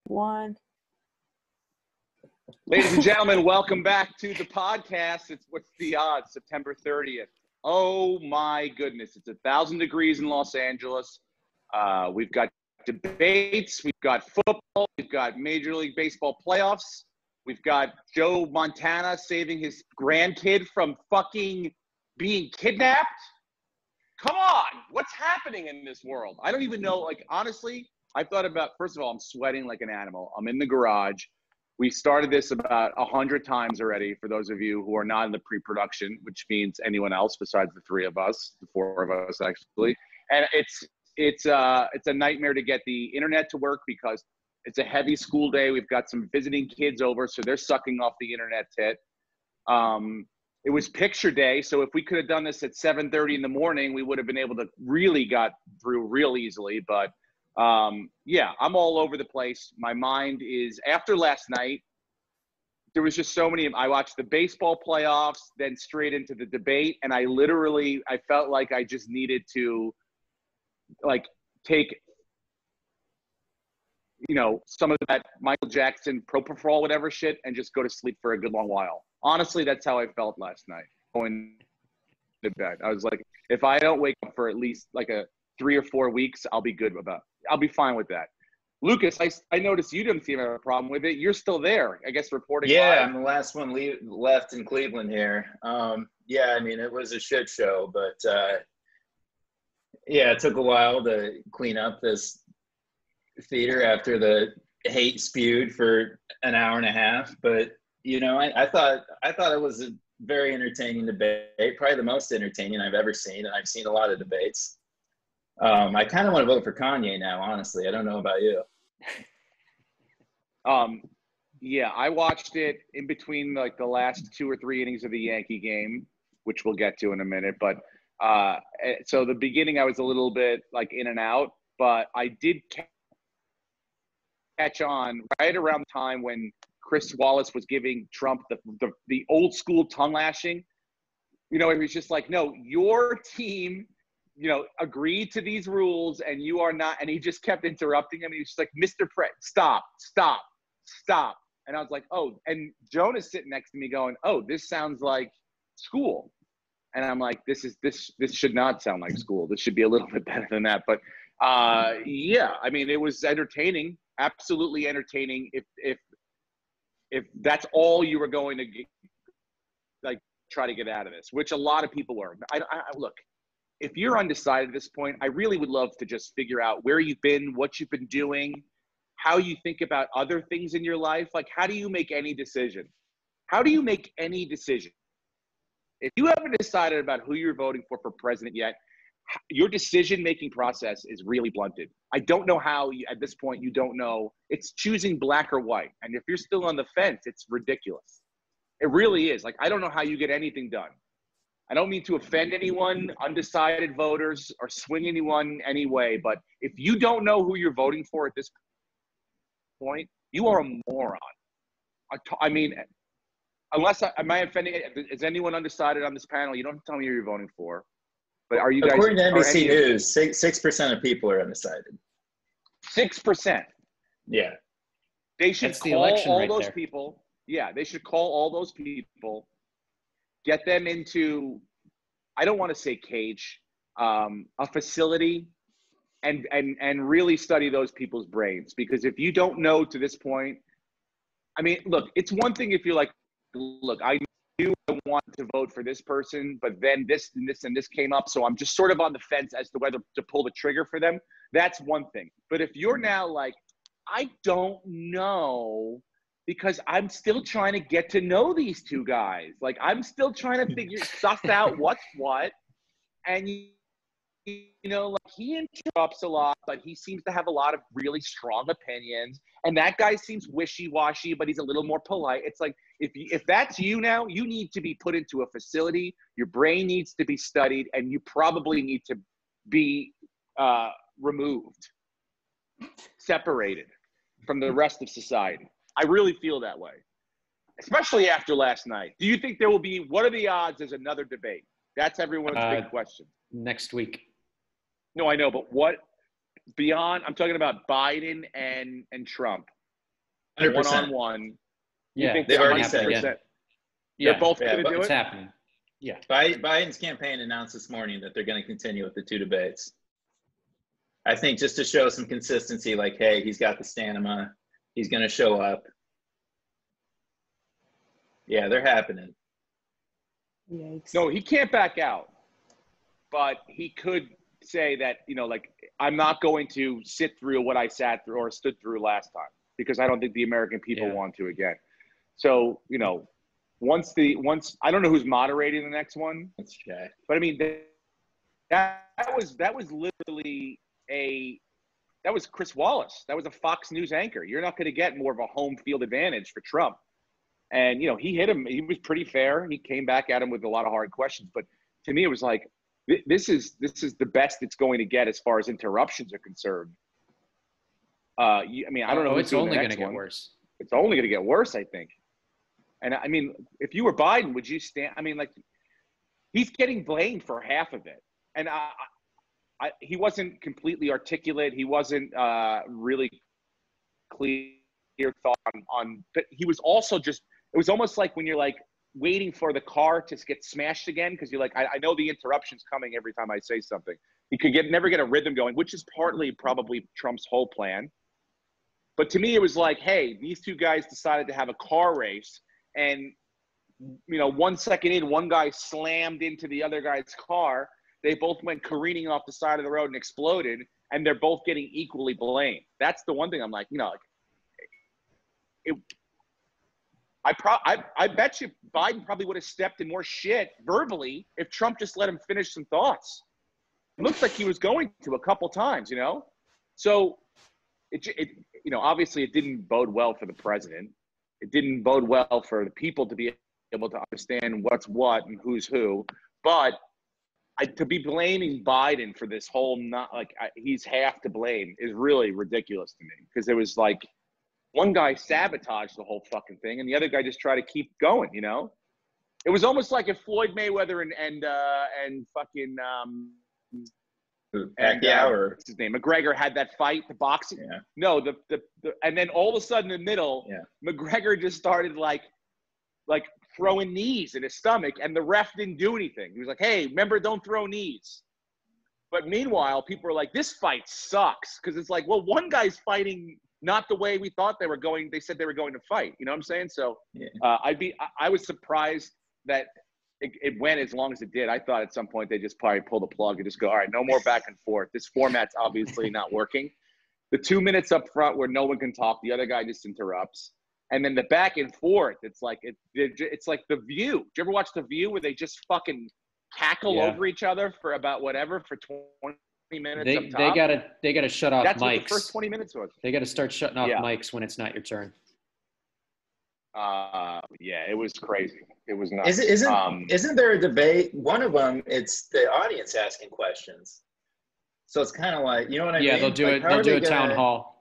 One. Ladies and gentlemen, welcome back to the podcast. It's What's the Odds, September 30th. Oh my goodness, it's 1,000 degrees in Los Angeles. We've got debates, we've got football, we've got Major League Baseball playoffs. We've got Joe Montana saving his grandkid from fucking being kidnapped. Come on, what's happening in this world? I don't even know, like, honestly, I've thought about, first of all, I'm sweating like an animal. I'm in the garage. We started this about 100 times already, for those of you who are not in the pre-production, which means anyone else besides the three of us, the four of us actually. And it's a nightmare to get the internet to work because it's a heavy school day. We've got some visiting kids over, so they're sucking off the internet tit. It was picture day, so if we could have done this at 7:30 in the morning, we would have been able to really got through real easily. But yeah, I'm all over the place. My mind is, after last night, there was just so many. I watched the baseball playoffs, then straight into the debate, and I felt like I just needed to, like, take, you know, some of that Michael Jackson propofol, whatever shit, and just go to sleep for a good long while. Honestly, that's how I felt last night going to bed. I was like, if I don't wake up for at least like 3 or 4 weeks, I'll be fine with that. Lucas, I noticed you didn't seem to have a problem with it. You're still there, I guess, reporting Yeah, live. I'm the last one left in Cleveland here. Yeah, I mean, it was a shit show, but yeah, it took a while to clean up this theater after the hate spewed for an hour and a half. But, you know, I thought it was a very entertaining debate, probably the most entertaining I've ever seen, and I've seen a lot of debates. I kind of want to vote for Kanye now, honestly. I don't know about you. Yeah, I watched it in between like the last 2 or 3 innings of the Yankee game, which we'll get to in a minute. But so the beginning, I was a little bit like in and out, but I did catch on right around the time when Chris Wallace was giving Trump the old school tongue lashing. You know, it was just like, no, your team, you know, agreed to these rules and you are not. And he just kept interrupting him. He was just like, Mr. Stop. And I was like, oh, and Joan is sitting next to me going, oh, this sounds like school. And I'm like, this should not sound like school. This should be a little bit better than that. But yeah, I mean, it was entertaining, absolutely entertaining. If that's all you were going to get, like, try to get out of this, which a lot of people were. I look, if you're undecided at this point, I really would love to just figure out where you've been, what you've been doing, how you think about other things in your life. Like, how do you make any decision? How do you make any decision? If you haven't decided about who you're voting for president yet, your decision-making process is really blunted. I don't know how at this point you don't know. It's choosing black or white. And if you're still on the fence, it's ridiculous. It really is. Like, I don't know how you get anything done. I don't mean to offend anyone, undecided voters, or swing anyone anyway, but if you don't know who you're voting for at this point, you are a moron. I mean, am I offending? Is anyone undecided on this panel? You don't have to tell me who you're voting for. But are you guys? According to NBC News, 6% of people are undecided. 6%. Yeah. They should call all those people. Yeah, they should call all those people, get them into, I don't want to say cage, a facility, and really study those people's brains. Because if you don't know to this point, I mean, look, it's one thing if you're like, look, I knew I wanted to vote for this person, but then this and this and this came up, so I'm just sort of on the fence as to whether to pull the trigger for them. That's one thing. But if you're now like, I don't know, because I'm still trying to get to know these two guys. Like, I'm still trying to suss out what's what. And, you know, like, he interrupts a lot, but he seems to have a lot of really strong opinions. And that guy seems wishy-washy, but he's a little more polite. It's like, if that's you now, you need to be put into a facility. Your brain needs to be studied, and you probably need to be removed, separated from the rest of society. I really feel that way, especially after last night. Do you think there will be, what are the odds there's another debate? That's everyone's big question. Next week. No, I know, but what beyond, I'm talking about Biden and Trump. 100%. one-on-one. Yeah, You think they've they're already 100%? said it. They're both Yeah, going to but do it's it? happening. Yeah. Biden's campaign announced this morning that they're going to continue with the 2 debates. I think just to show some consistency, like, hey, he's got the stamina. He's going to show up. Yeah, they're happening. Yikes. No, he can't back out. But he could say that, like, I'm not going to sit through what I sat through or stood through last time because I don't think the American people want to again. So, once I don't know who's moderating the next one. That's Jay. But I mean, that was literally that was Chris Wallace. That was a Fox News anchor. You're not going to get more of a home field advantage for Trump. And, he hit him. He was pretty fair. He came back at him with a lot of hard questions. But to me, it was like, this is the best it's going to get as far as interruptions are concerned. I don't know. It's only going to get worse. It's only going to get worse, I think. And I mean, if you were Biden, would you stand? I mean, like, he's getting blamed for half of it. And he wasn't completely articulate. He wasn't really clear thought on, but he was also it was almost like when you're like waiting for the car to get smashed again. Because you're like, I know the interruption's coming every time I say something. He could never get a rhythm going, which is partly probably Trump's whole plan. But to me, it was like, hey, these two guys decided to have a car race. And, 1 second in, one guy slammed into the other guy's car. They both went careening off the side of the road and exploded, and they're both getting equally blamed. That's the one thing I'm like, I bet you Biden probably would have stepped in more shit verbally if Trump just let him finish some thoughts. It looks like he was going to a couple times, So, obviously it didn't bode well for the president. It didn't bode well for the people to be able to understand what's what and who's who. But to be blaming Biden for this whole he's half to blame is really ridiculous to me, because it was like one guy sabotaged the whole fucking thing and the other guy just tried to keep going. It was almost like if Floyd Mayweather and fucking Pacquiao, what's his name, McGregor had that fight, the boxing. Yeah. No, the and then all of a sudden in the middle, McGregor just started like throwing knees in his stomach, and the ref didn't do anything. He was like, hey, remember, don't throw knees. But meanwhile, people are like, this fight sucks, because it's like, well, one guy's fighting not the way we thought they were going. They said they were going to fight. You know what I'm saying? So I was surprised that it went as long as it did. I thought at some point they just probably pull the plug and just go, all right, no more back and forth. This format's obviously not working. The 2 minutes up front where no one can talk, the other guy just interrupts. And then the back and forth, it's like it's like The View. Did you ever watch The View where they just fucking cackle over each other for about whatever for 20 minutes? They gotta shut off That's mics. what the first 20 minutes was. They gotta start shutting off mics when it's not your turn. It was crazy. It was not. Isn't there a debate? One of them, it's the audience asking questions. So it's kind of like, you know what I mean? Yeah, they'll do it. They'll do a town hall.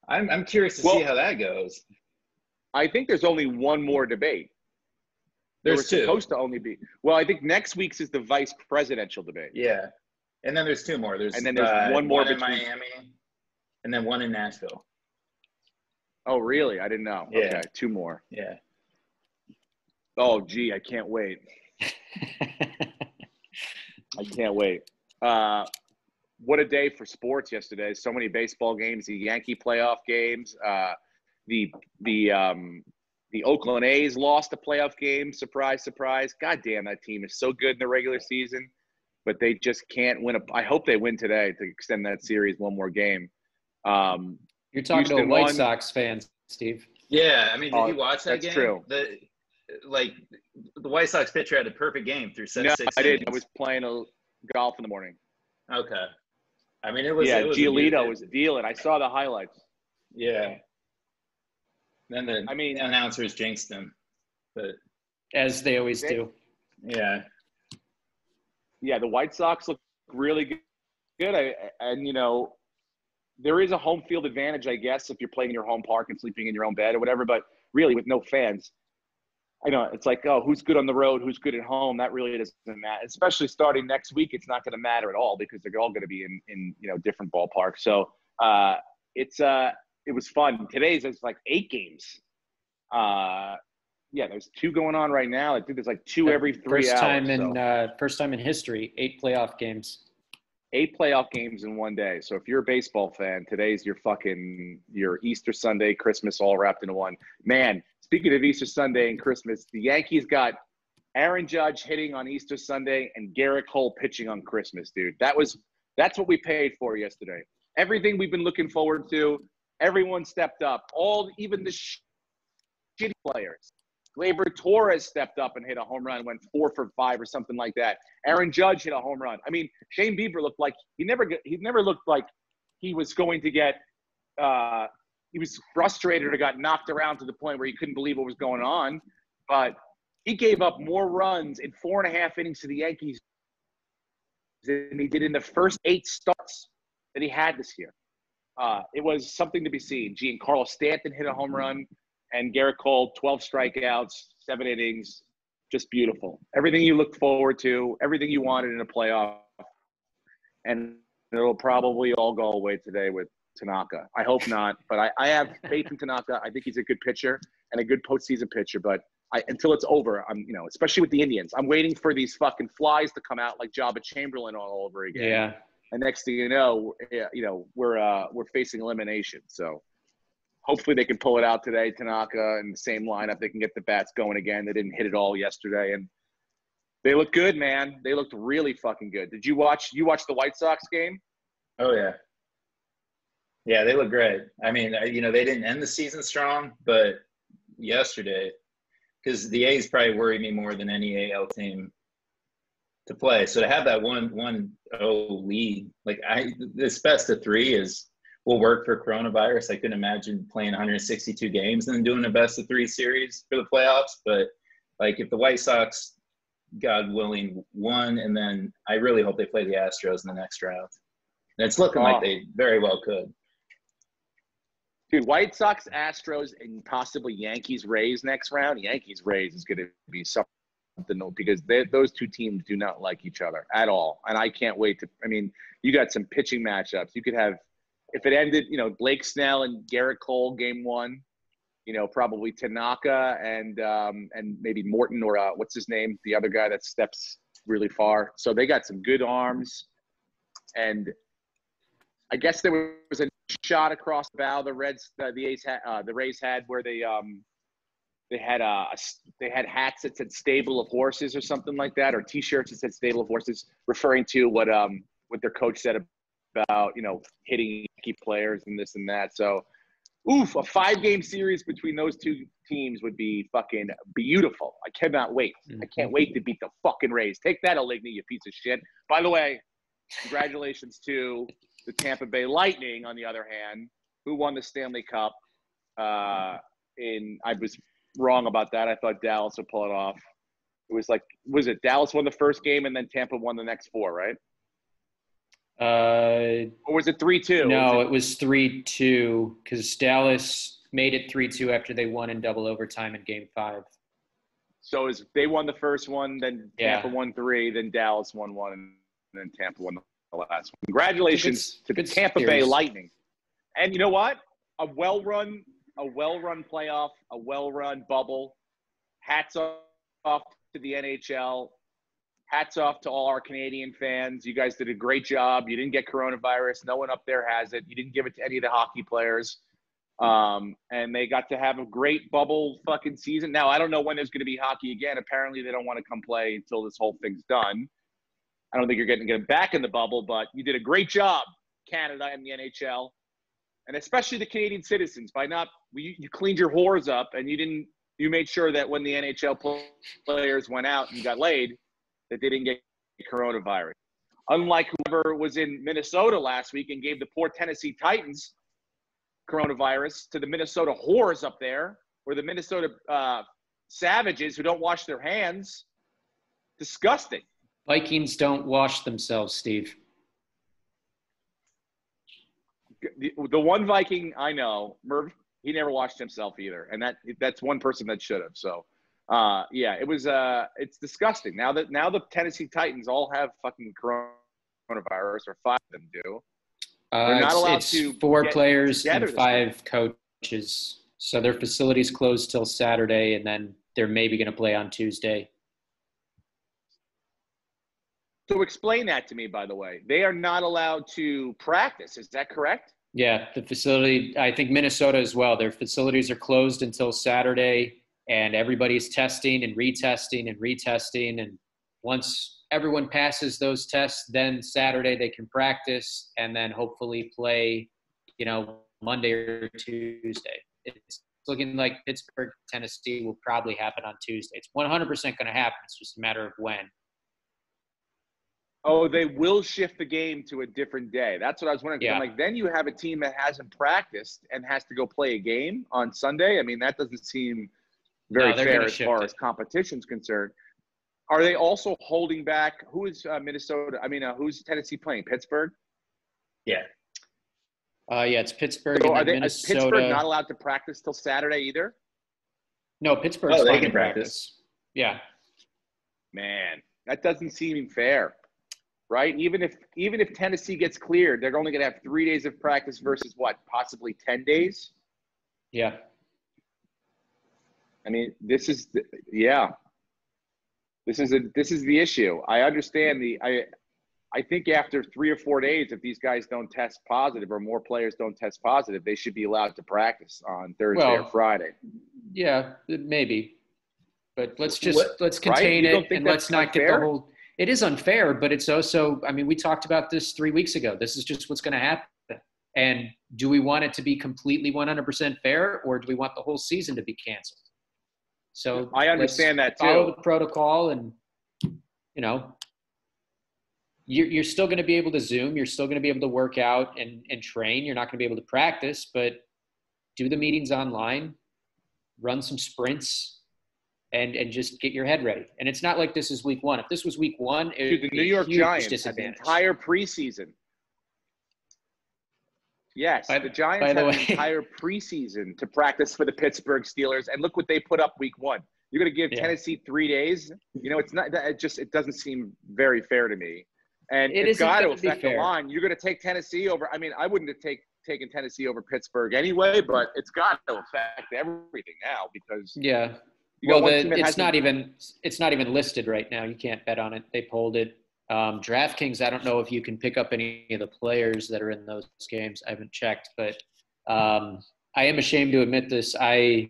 I'm curious to see how that goes. I think there's only one more debate. There's two. Supposed to only be. Well, I think next week's is the vice presidential debate. Yeah, and then there's two more. There's one more in Miami, and then one in Nashville. Oh, really? I didn't know. Yeah. Okay, two more. Yeah. Oh, gee, I can't wait. I can't wait. What a day for sports yesterday. So many baseball games, the Yankee playoff games. The Oakland A's lost a playoff game. Surprise, surprise. God damn, that team is so good in the regular season, but they just can't win. I hope they win today to extend that series one more game. You're talking to a White Sox fan, Steve. Yeah, I mean, did you watch that game? That's true. The White Sox pitcher had a perfect game through 6 innings. I didn't. I was playing golf in the morning. Okay. I mean, it was. Yeah, it was Giolito was dealing. I saw the highlights. Yeah. Then the announcers jinxed him, but as they always do. Yeah. Yeah, the White Sox look really good. There is a home field advantage, I guess, if you're playing in your home park and sleeping in your own bed or whatever. But really, with no fans, I know it's like, oh, who's good on the road, who's good at home? That really doesn't matter. Especially starting next week, it's not going to matter at all because they're all going to be in different ballparks. So it's it was fun. Today's it's like 8 games. Yeah, there's 2 going on right now. I think there's like 2 every 3 hours. First time in history, 8 playoff games. 8 playoff games in one day. So if you're a baseball fan, today's your Easter Sunday, Christmas all wrapped into one. Man, speaking of Easter Sunday and Christmas, the Yankees got Aaron Judge hitting on Easter Sunday and Garrett Cole pitching on Christmas, dude. That's what we paid for yesterday. Everything we've been looking forward to, everyone stepped up. Even the shitty players. Gleyber Torres stepped up and hit a home run, went 4 for 5 or something like that. Aaron Judge hit a home run. I mean, Shane Bieber looked like he never looked like he was going to get he was frustrated or got knocked around to the point where he couldn't believe what was going on. But he gave up more runs in 4.5 innings to the Yankees than he did in the first 8 starts that he had this year. It was something to be seen. Giancarlo Stanton hit a home run. And Garrett Cole, 12 strikeouts, 7 innings, just beautiful. Everything you looked forward to, everything you wanted in a playoff. And it'll probably all go away today with Tanaka. I hope not, but I have faith in Tanaka. I think he's a good pitcher and a good postseason pitcher. But until it's over, especially with the Indians, I'm waiting for these fucking flies to come out like Jabba Chamberlain all over again. Yeah. And next thing you know, we're facing elimination. So. Hopefully they can pull it out today, Tanaka, and the same lineup. They can get the bats going again. They didn't hit it all yesterday. And they look good, man. They looked really fucking good. Did you watch the White Sox game? Oh, yeah. Yeah, they look great. I mean, they didn't end the season strong, but yesterday, because the A's probably worry me more than any AL team to play. So to have that 1-0 lead, this best of 3 will work for coronavirus. I couldn't imagine playing 162 games and then doing a best of 3 series for the playoffs. But if the White Sox, God willing, won, and then I really hope they play the Astros in the next round. And it's looking like they very well could. Dude, White Sox, Astros, and possibly Yankees, Rays next round. Yankees, Rays is going to be something because those 2 teams do not like each other at all. And I can't wait you got some pitching matchups. You could have, if it ended, Blake Snell and Garrett Cole game 1, probably Tanaka and maybe Morton or what's his name, the other guy that steps really far. So they got some good arms, and I guess there was a shot across the bow the Rays had where they had hats that said "Stable of Horses" or something like that, or T-shirts that said "Stable of Horses," referring to what their coach said about hitting key players and this and that. So, a 5-game series between those 2 teams would be fucking beautiful. I cannot wait. I can't wait to beat the fucking Rays. Take that, Oligny, you piece of shit. By the way, congratulations to the Tampa Bay Lightning, on the other hand, who won the Stanley Cup. I was wrong about that. I thought Dallas would pull it off. It was Dallas won the first game and then Tampa won the next 4, right? Or was it 3-2? No, it was 3-2 because Dallas made it 3-2 after they won in double overtime in Game 5. So they won the first one, then Tampa won 3, then Dallas won 1, and then Tampa won the last one. Congratulations to the Tampa Bay Lightning. And you know what? A well-run playoff, a well-run bubble. Hats off to the NHL. Hats off to all our Canadian fans. You guys did a great job. You didn't get coronavirus. No one up there has it. You didn't give it to any of the hockey players. And they got to have a great bubble fucking season. Now, I don't know when there's going to be hockey again. Apparently, they don't want to come play until this whole thing's done. I don't think you're getting to get back in the bubble, but you did a great job, Canada and the NHL. And especially the Canadian citizens you cleaned your whores up and you made sure that when the NHL players went out and got laid, that they didn't get coronavirus. Unlike whoever was in Minnesota last week and gave the poor Tennessee Titans coronavirus to the Minnesota whores up there, or the Minnesota savages who don't wash their hands. Disgusting. Vikings don't wash themselves, Steve. The one Viking I know, Merv, he never washed himself either, and that's one person that should have. So, it was. It's disgusting. Now the Tennessee Titans all have fucking coronavirus, or 5 of them do. They're not allowed It's to 4 get players together and this week. 5 coaches. So their facility's closed till Saturday, and then they're maybe going to play on Tuesday. So explain that to me, by the way. They are not allowed to practice. Is that correct? Yeah, the facility, I think Minnesota as well. Their facilities are closed until Saturday, and everybody's testing and retesting and retesting. And once everyone passes those tests, then Saturday they can practice and then hopefully play, Monday or Tuesday. It's looking like Pittsburgh, Tennessee will probably happen on Tuesday. It's 100% going to happen. It's just a matter of when. Oh, they will shift the game to a different day. That's what I was wondering. Yeah. I'm like, then you have a team that hasn't practiced and has to go play a game on Sunday. I mean, that doesn't seem very No, they're fair gonna as shift far it. as competition's concerned. Are they also holding back? Who is Minnesota? I mean, who's Tennessee playing? Pittsburgh? Yeah. Yeah, it's Pittsburgh So and then is Minnesota. Pittsburgh not allowed to practice till Saturday either? No, Pittsburgh's Oh, they fine can to practice. Yeah. Man, that doesn't seem fair, right? Even if Tennessee gets cleared, they're only going to have 3 days of practice versus what, possibly 10 days? Yeah. I mean, this is the issue. I understand I think after 3 or 4 days, if these guys don't test positive or more players don't test positive, they should be allowed to practice on Thursday or Friday. Yeah, maybe. But let's Right? contain You don't it think and that's let's not get unfair? the whole – it is unfair, but it's also – I mean, we talked about this 3 weeks ago. This is just what's going to happen. And do we want it to be completely 100% fair, or do we want the whole season to be canceled? So I understand that too. Follow the protocol, and you're still going to be able to Zoom. You're still going to be able to work out and train. You're not going to be able to practice, but do the meetings online, run some sprints, and just get your head ready. And it's not like this is week 1. If this was week 1, it would The be New York a huge Giants had the disadvantage. entire preseason. Yes, By the Giants the had the way- entire preseason to practice for the Pittsburgh Steelers, and look what they put up week 1. You're going to give Yeah. Tennessee 3 days? It's not. It doesn't seem very fair to me. And It it's isn't got to gonna be affect the fair. line. You're going to take Tennessee over. I mean, I wouldn't have taken Tennessee over Pittsburgh anyway, but it's got to affect everything now because Yeah. you got Well, one team that it's hasn't- not even listed right now. You can't bet on it. They pulled it. DraftKings, I don't know if you can pick up any of the players that are in those games. I haven't checked, but I am ashamed to admit this. I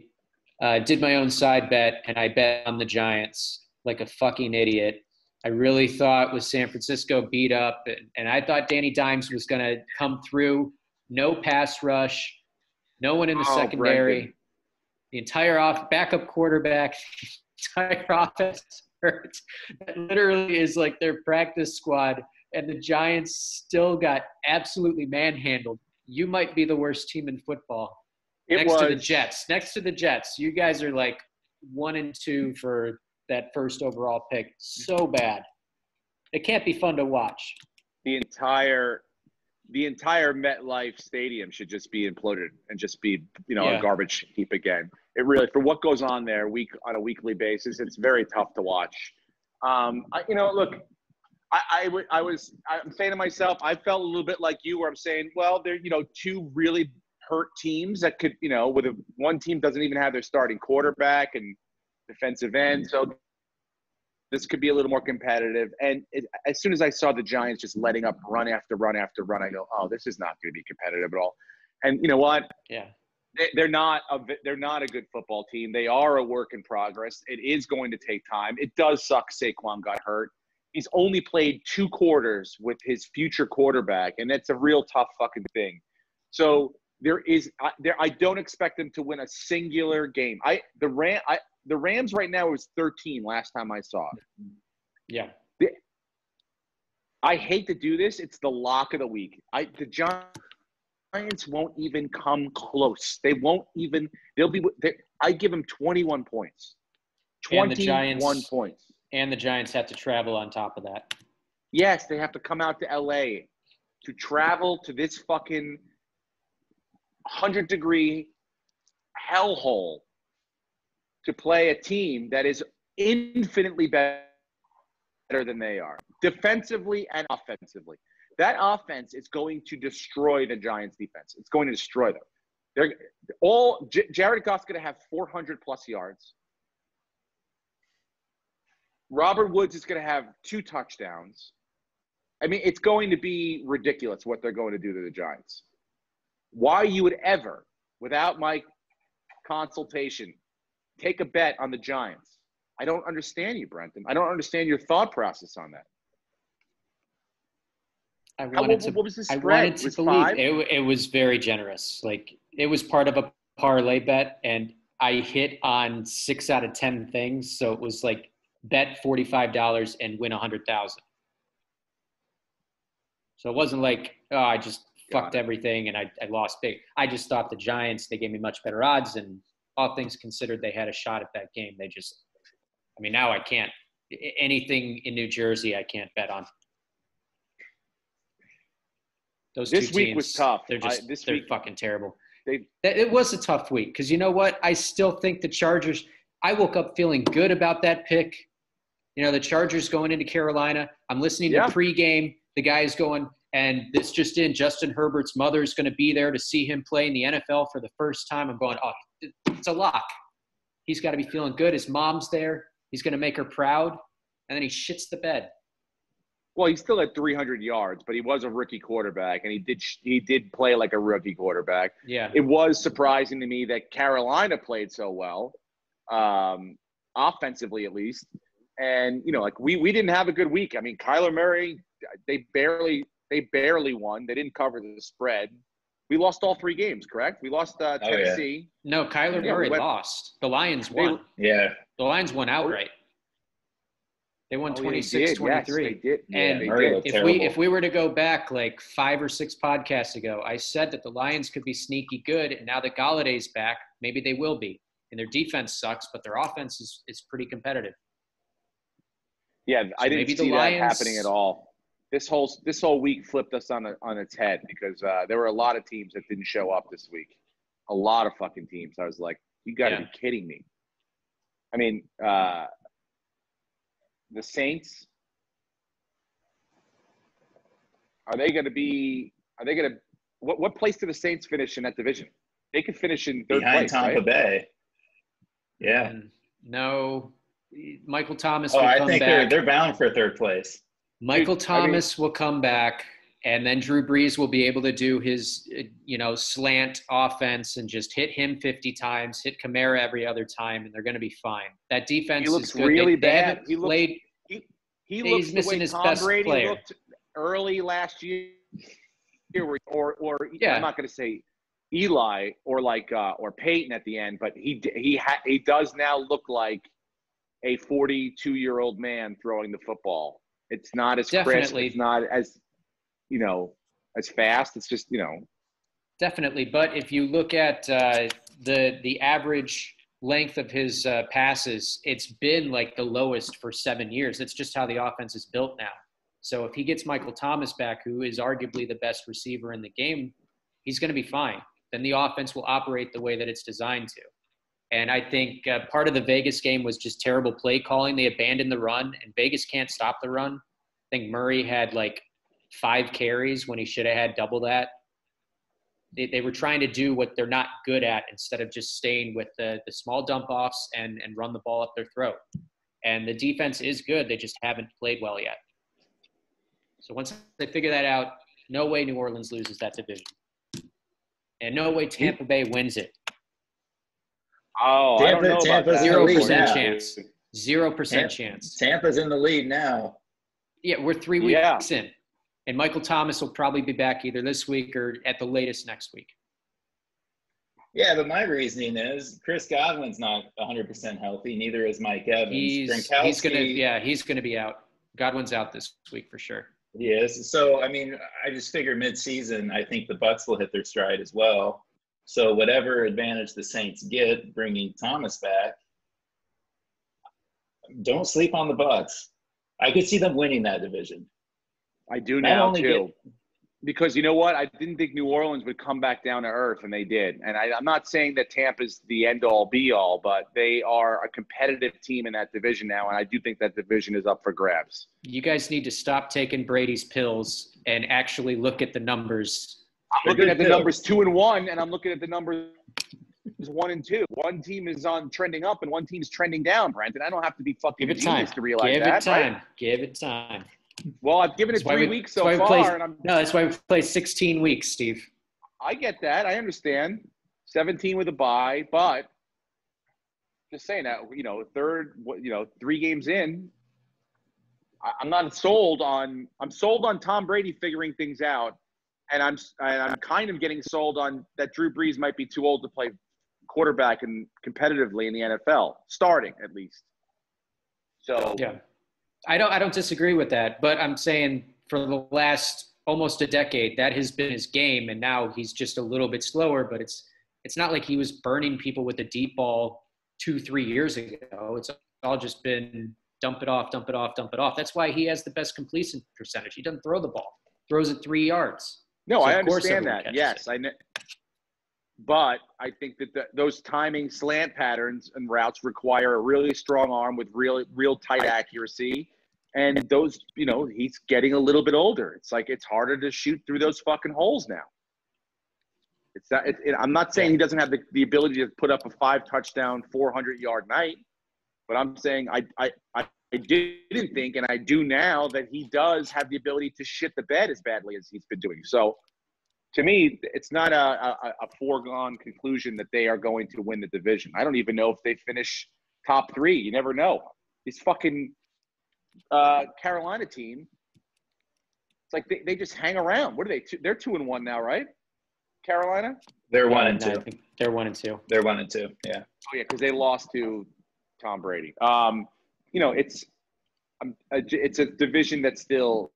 did my own side bet, and I bet on the Giants like a fucking idiot. I really thought with San Francisco beat up, and I thought Danny Dimes was going to come through. No pass rush, no one in the secondary. Brendan. The entire backup quarterback, the entire offense hurts. That literally is like their practice squad, and the Giants still got absolutely manhandled. You might be the worst team in football. Next to the Jets. You guys are like 1 and 2 for that first overall pick. So bad. It can't be fun to watch. The entire MetLife Stadium should just be imploded and just be, Yeah. a garbage heap again. It really, for what goes on there on a weekly basis, it's very tough to watch. I'm saying to myself, I felt a little bit like you, where I'm saying, well, they're, 2 really hurt teams that could, with one team doesn't even have their starting quarterback and defensive end. So this could be a little more competitive. And as soon as I saw the Giants just letting up run after run after run, I go, oh, this is not going to be competitive at all. And you know what? Yeah. They're not a good football team. They are a work in progress. It is going to take time. It does suck Saquon got hurt. He's only played 2 quarters with his future quarterback, and that's a real tough fucking thing. So I don't expect them to win a singular game. The Rams right now is 13 last time I saw it. Yeah. I hate to do this. It's the lock of the week. The Giants won't even come close. They won't even – I give them 21 points. 21 points. And the Giants have to travel on top of that. Yes, they have to come out to L.A. to travel to this fucking 100-degree hellhole to play a team that is infinitely better than they are, defensively and offensively. That offense is going to destroy the Giants defense. It's going to destroy them. Jared Goff's going to have 400 plus yards. Robert Woods is going to have 2 touchdowns. I mean, it's going to be ridiculous what they're going to do to the Giants. Why you would ever, without my consultation, take a bet on the Giants? I don't understand you, Brenton. I don't understand your thought process on that. What was the spread? I wanted to believe it was very generous. Like, it was part of a parlay bet, and I hit on 6 out of 10 things. So it was like bet $45 and win $100,000. So it wasn't like, oh, I just fucked everything and I lost big. I just thought the Giants, they gave me much better odds, and all things considered, they had a shot at that game. Now I can't. Anything in New Jersey, I can't bet on. This week was tough. They're fucking terrible. It was a tough week because you know what? I still think the Chargers – I woke up feeling good about that pick. You know, the Chargers going into Carolina. I'm listening to pregame. The guy's going – and this just in, Justin Herbert's mother's going to be there to see him play in the NFL for the first time. I'm going, oh, it's a lock. He's got to be feeling good. His mom's there. He's going to make her proud. And then he shits the bed. Well, he still had 300 yards, but he was a rookie quarterback, and he did play like a rookie quarterback. Yeah. It was surprising to me that Carolina played so well, offensively at least. And, you know, like we didn't have a good week. I mean, Kyler Murray, they barely won. They didn't cover the spread. We lost all 3 games, correct? We lost Tennessee. No, Kyler Murray lost. The Lions won. The Lions won outright. They won 26-23. Yes, they did. And if we were to go back like 5 or 6 podcasts ago, I said that the Lions could be sneaky good. And now that Galladay's back, maybe they will be. And their defense sucks, but their offense is pretty competitive. Yeah, I didn't see that happening at all. This whole week flipped us on its head because there were a lot of teams that didn't show up this week. A lot of fucking teams. I was like, you got to be kidding me. I mean, the Saints, what place do the Saints finish in that division? They could finish in third behind place, Tampa right? Bay. Yeah. And no, Michael Thomas will come I think back. They're bound for third place. Michael Thomas will come back, and then Drew Brees will be able to do his, slant offense and just hit him 50 times, hit Kamara every other time, and they're going to be fine. That defense is good. Really bad. He looks he's missing his Tom best Brady player. Looked early last year, or I'm not going to say Eli or Peyton at the end, but he does now look like a 42-year-old man throwing the football. It's not as crisp. It's not as, as fast. It's just, Definitely. But if you look at the average length of his passes, it's been like the lowest for 7 years. It's just how the offense is built now. So if he gets Michael Thomas back, who is arguably the best receiver in the game, he's going to be fine. Then the offense will operate the way that it's designed to. And I think part of the Vegas game was just terrible play calling. They abandoned the run, and Vegas can't stop the run. I think Murray had like 5 carries when he should have had double that. They were trying to do what they're not good at instead of just staying with the small dump-offs and run the ball up their throat. And the defense is good. They just haven't played well yet. So once they figure that out, no way New Orleans loses that division. And no way Tampa Bay wins it. Oh, I don't know about that. 0% chance. 0% chance. Tampa's in the lead now. Yeah, we're 3 weeks in. And Michael Thomas will probably be back either this week or at the latest next week. Yeah, but my reasoning is Chris Godwin's not 100% healthy. Neither is Mike Evans. He's going to be out. Godwin's out this week for sure. He is. So, I mean, I just figure mid-season, I think the Bucs will hit their stride as well. So whatever advantage the Saints get bringing Thomas back, don't sleep on the Bucs. I could see them winning that division. I do now too. Because you know what? I didn't think New Orleans would come back down to earth, and they did. And I'm not saying that Tampa's the end-all, be-all, but they are a competitive team in that division now, and I do think that division is up for grabs. You guys need to stop taking Brady's pills and actually look at the numbers. I'm looking at the numbers 2-1, and I'm looking at the numbers 1 and 2. One team is on trending up, and one team's trending down, Brandon. I don't have to be fucking genius to realize that. Give it time. Right? Give it time. Well, I've given it 3 weeks so far. No, that's why we played 16 weeks, Steve. I get that. I understand. 17 with a bye, but just saying that, 3 games in, I'm not sold on – I'm sold on Tom Brady figuring things out, and I'm kind of getting sold on that Drew Brees might be too old to play quarterback and competitively in the NFL, starting at least. So – yeah. I don't disagree with that, but I'm saying for the last almost a decade, that has been his game, and now he's just a little bit slower, but it's not like he was burning people with a deep ball 2-3 years ago. It's all just been dump it off, dump it off, dump it off. That's why he has the best completion percentage. He doesn't throw the ball. Throws it 3 yards. No, so I understand that. Yes, I know. But I think that those timing slant patterns and routes require a really strong arm with real tight accuracy. And those, he's getting a little bit older. It's like it's harder to shoot through those fucking holes now. It's that. I'm not saying he doesn't have the ability to put up a 5-touchdown, 400-yard night, but I'm saying I didn't think, and I do now, that he does have the ability to shit the bed as badly as he's been doing. So, to me, it's not a foregone conclusion that they are going to win the division. I don't even know if they finish top 3. You never know. These fucking Carolina team, it's like they just hang around. What are they? They're 2-1 now, right? Carolina? They're 1 and 2. I think they're 1 and 2. They're 1 and 2. Yeah. Oh yeah, because they lost to Tom Brady. It's a division that's still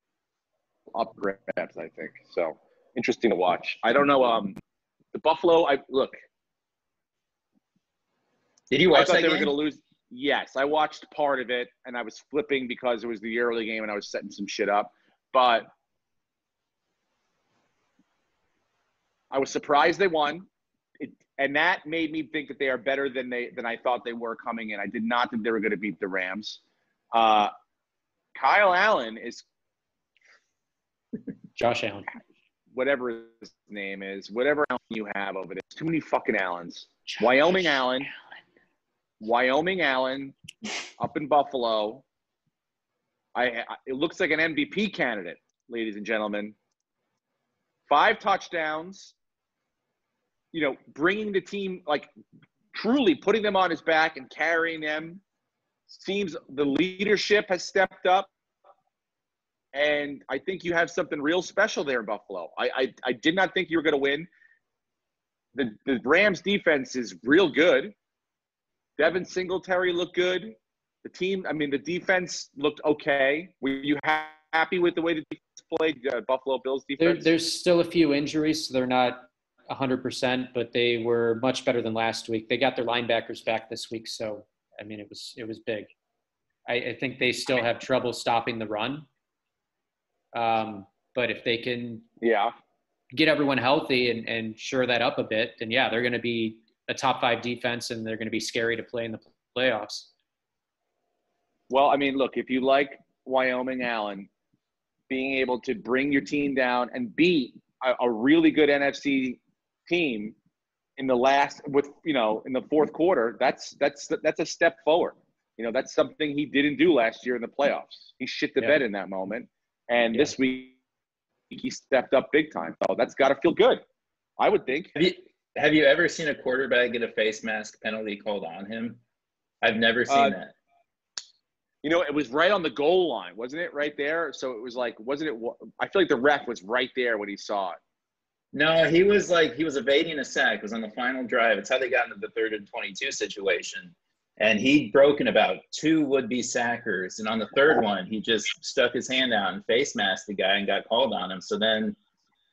up grabs, I think. So interesting to watch. I don't know. The Buffalo. Did you watch I thought that they were game? going to lose. Yes, I watched part of it, and I was flipping because it was the early game, and I was setting some shit up. But I was surprised they won, and that made me think that they are better than I thought they were coming in. I did not think they were going to beat the Rams. Kyle Allen is Josh Allen. Whatever his name is, whatever Allen you have over there. Too many fucking Allens. Wyoming Allen up in Buffalo. It looks like an MVP candidate, ladies and gentlemen. 5 touchdowns, bringing the team, like truly putting them on his back and carrying them. Seems the leadership has stepped up. And I think you have something real special there in Buffalo. I did not think you were going to win. The Rams defense is real good. Devin Singletary looked good. The defense looked okay. Were you happy with the way the defense played, Buffalo Bills defense? There's still a few injuries, so they're not 100%, but they were much better than last week. They got their linebackers back this week, so, it was big. I think they still have trouble stopping the run. But if they can get everyone healthy and shore that up a bit, then, they're going to be a top 5 defense, and they're going to be scary to play in the playoffs. Well, look, if you like Wyoming Allen being able to bring your team down and beat a really good NFC team in the fourth quarter, that's a step forward. That's something he didn't do last year in the playoffs. He shit the bed in that moment. And this week he stepped up big time. So that's got to feel good, I would think. Have you ever seen a quarterback get a face mask penalty called on him? I've never seen that. It was right on the goal line, wasn't it? Right there. So it was like, wasn't it? I feel like the ref was right there when he saw it. No, he was evading a sack. It was on the final drive. It's how they got into the 3rd and 22 situation. And he'd broken about 2 would-be sackers. And on the 3rd one, he just stuck his hand out and face masked the guy and got called on him. So then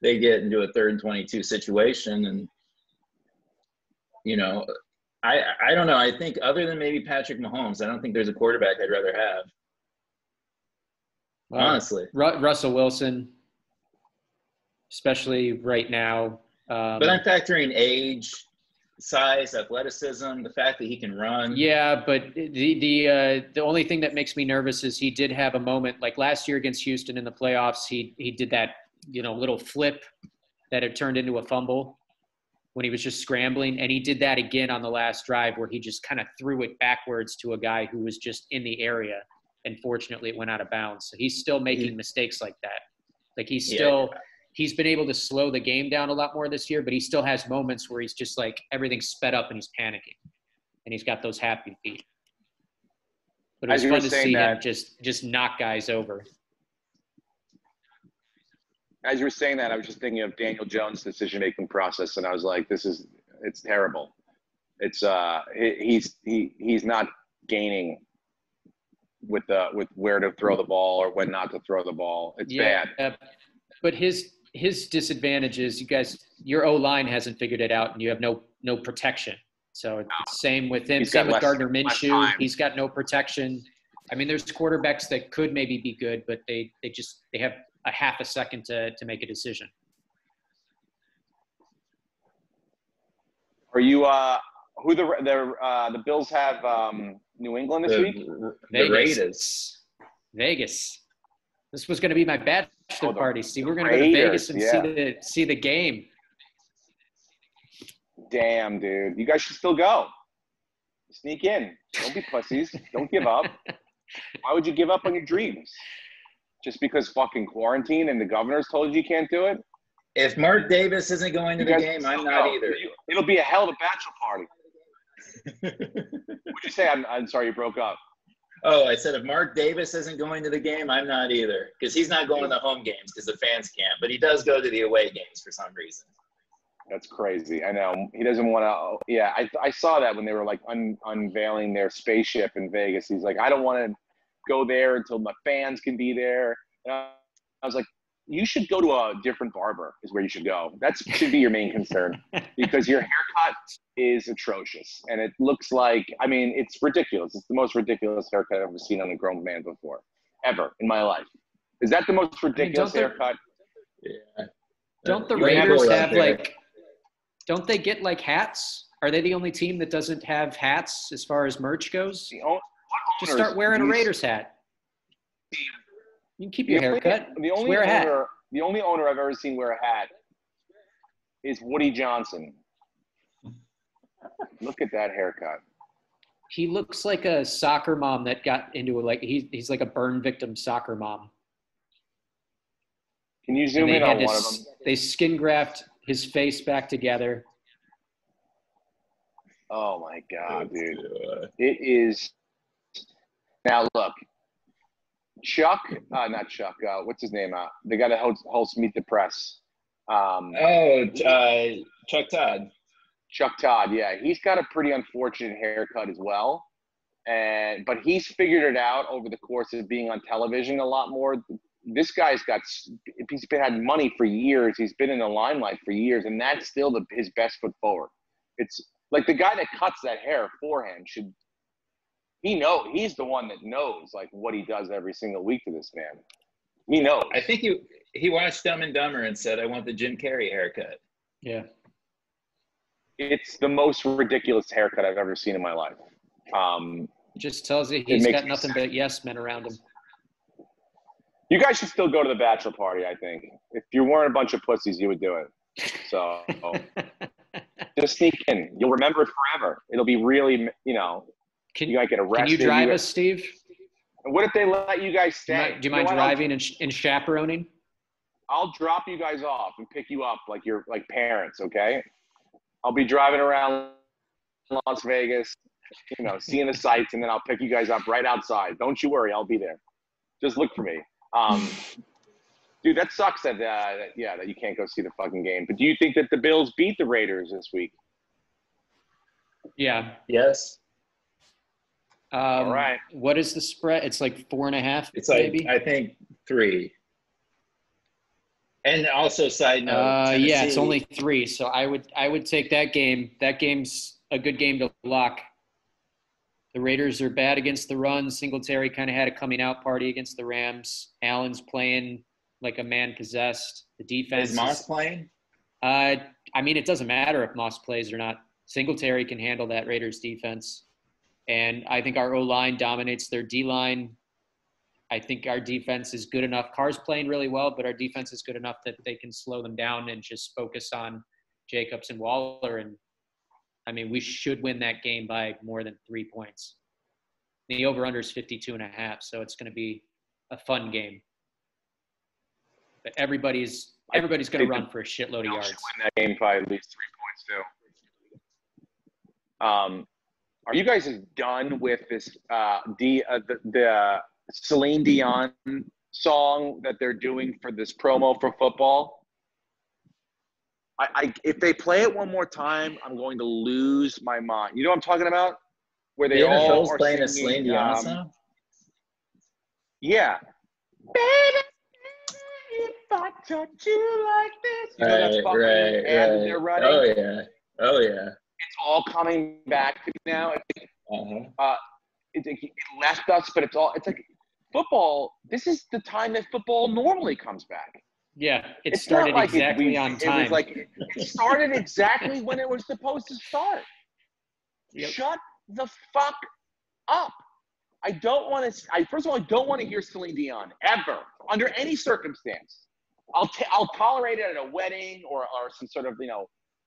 they get into a 3rd and 22 situation. And, I don't know. I think other than maybe Patrick Mahomes, I don't think there's a quarterback I'd rather have. Honestly. Russell Wilson, especially right now. But I'm factoring age, size, athleticism, the fact that he can run. Yeah, but the only thing that makes me nervous is he did have a moment like last year against Houston in the playoffs. He did that little flip that had turned into a fumble when he was just scrambling, and he did that again on the last drive where he just kind of threw it backwards to a guy who was just in the area, and fortunately it went out of bounds. So he's still making mistakes like that. Like he's been able to slow the game down a lot more this year, but he still has moments where he's just like everything's sped up and he's panicking, and he's got those happy feet. But it was fun to see him just knock guys over. As you were saying that, I was just thinking of Daniel Jones' decision-making process, and I was like, it's terrible. It's he's not gaining with where to throw the ball or when not to throw the ball. It's bad. But his disadvantage is your O-line hasn't figured it out, and you have no protection. So it's same with him. Same with Gardner Minshew. He's got no protection. I mean, there's quarterbacks that could maybe be good, but they have a half a second to make a decision. Are you who the Bills have New England this week? The Raiders. Vegas. This was going to be my bachelor party. See, we're going to go to Raiders, Vegas and see the game. Damn, dude. You guys should still go. Sneak in. Don't be pussies. Don't give up. Why would you give up on your dreams? Just because fucking quarantine and the governor's told you can't do it? If Mark Davis isn't going to the game, I'm not either. It'll be a hell of a bachelor party. What'd you say? I'm sorry, you broke up. Oh, I said if Mark Davis isn't going to the game, I'm not either. Because he's not going to the home games because the fans can't. But he does go to the away games for some reason. That's crazy. I know. He doesn't want to. Yeah, I saw that when they were like unveiling their spaceship in Vegas. He's like, I don't want to go there until my fans can be there. And I was like, you should go to a different barber is where you should go. That should be your main concern because your haircut is atrocious. And it looks like, I mean, it's ridiculous. It's the most ridiculous haircut I've ever seen on a grown man before, ever in my life. Is that the most ridiculous haircut? Yeah. Don't the Raiders have don't they get like hats? Are they the only team that doesn't have hats as far as merch goes? Just start wearing a Raiders hat. You can keep your haircut. Wear a hat. The only owner I've ever seen wear a hat is Woody Johnson. Look at that haircut. He looks like a soccer mom that got into he's like a burn victim soccer mom. Can you zoom in on one of them? They skin graft his face back together. Oh my God, dude. It is. Now look, Chuck, not Chuck. What's his name? The guy that hosts Meet the Press. Chuck Todd. Chuck Todd, yeah, he's got a pretty unfortunate haircut as well, but he's figured it out over the course of being on television a lot more. This guy's had money for years. He's been in the limelight for years, and that's still his best foot forward. It's like the guy that cuts that hair for him he's the one that knows like what he does every single week to this man. He knows. I think he watched Dumb and Dumber and said, I want the Jim Carrey haircut. Yeah. It's the most ridiculous haircut I've ever seen in my life. It just tells you he's got nothing but yes men around him. You guys should still go to the bachelor party, I think. If you weren't a bunch of pussies, you would do it. So just sneak in. You'll remember it forever. It'll be really, you might get arrested. Can you drive us, Steve? What if they let you guys stay? Do you mind driving and chaperoning? I'll drop you guys off and pick you up like you're like parents, okay? I'll be driving around Las Vegas, seeing the sights, and then I'll pick you guys up right outside. Don't you worry, I'll be there. Just look for me. Dude, that sucks that you can't go see the fucking game. But do you think that the Bills beat the Raiders this week? Yeah. Yes. All right. What is the spread? It's like 4.5. It's like maybe? I think 3. And also, side note. Yeah, it's only 3. So I would take that game. That game's a good game to lock. The Raiders are bad against the run. Singletary kind of had a coming out party against the Rams. Allen's playing like a man possessed. The defense Is Moss playing? I mean, it doesn't matter if Moss plays or not. Singletary can handle that Raiders defense. And I think our O-line dominates their D-line. I think our defense is good enough. Carr's playing really well, but our defense is good enough that they can slow them down and just focus on Jacobs and Waller. And, I mean, we should win that game by more than 3 points. The over-under is 52.5, so it's going to be a fun game. But everybody's going to run for a shitload of yards. Win that game by at least 3 points too. Are you guys done with this the Celine Dion song that they're doing for this promo for football? If they play it one more time, I'm going to lose my mind. You know what I'm talking about? Where they all NFL's are playing a singing, Celine Dion song? Yeah. Baby, if I touch you like this. You know that's fucking ad that they're running? Oh, yeah. It's all coming back to me now. It left us, but it's like football. This is the time that football normally comes back. Yeah, it It's started not like exactly on time. It was like it started exactly when it was supposed to start. Yep. Shut the fuck up. I don't want to. First of all, I don't want to hear Celine Dion ever, under any circumstance. I'll tolerate it at a wedding or some sort of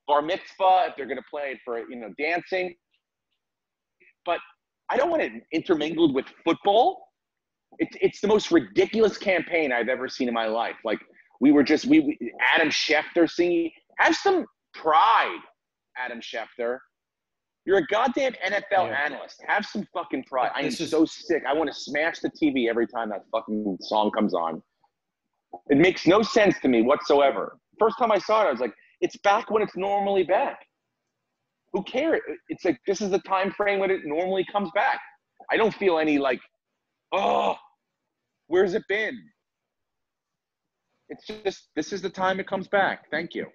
bar mitzvah if they're going to play it for dancing. But I don't want it intermingled with football. It's the most ridiculous campaign I've ever seen in my life. Like we Adam Schefter singing. Have some pride, Adam Schefter. You're a goddamn NFL analyst. Have some fucking pride. I am so sick. I want to smash the TV every time that fucking song comes on. It makes no sense to me whatsoever. First time I saw it, I was like, it's back when it's normally back. Who cares? It's like this is the time frame when it normally comes back. I don't feel any like, oh, where's it been? It's just this is the time it comes back. Thank you.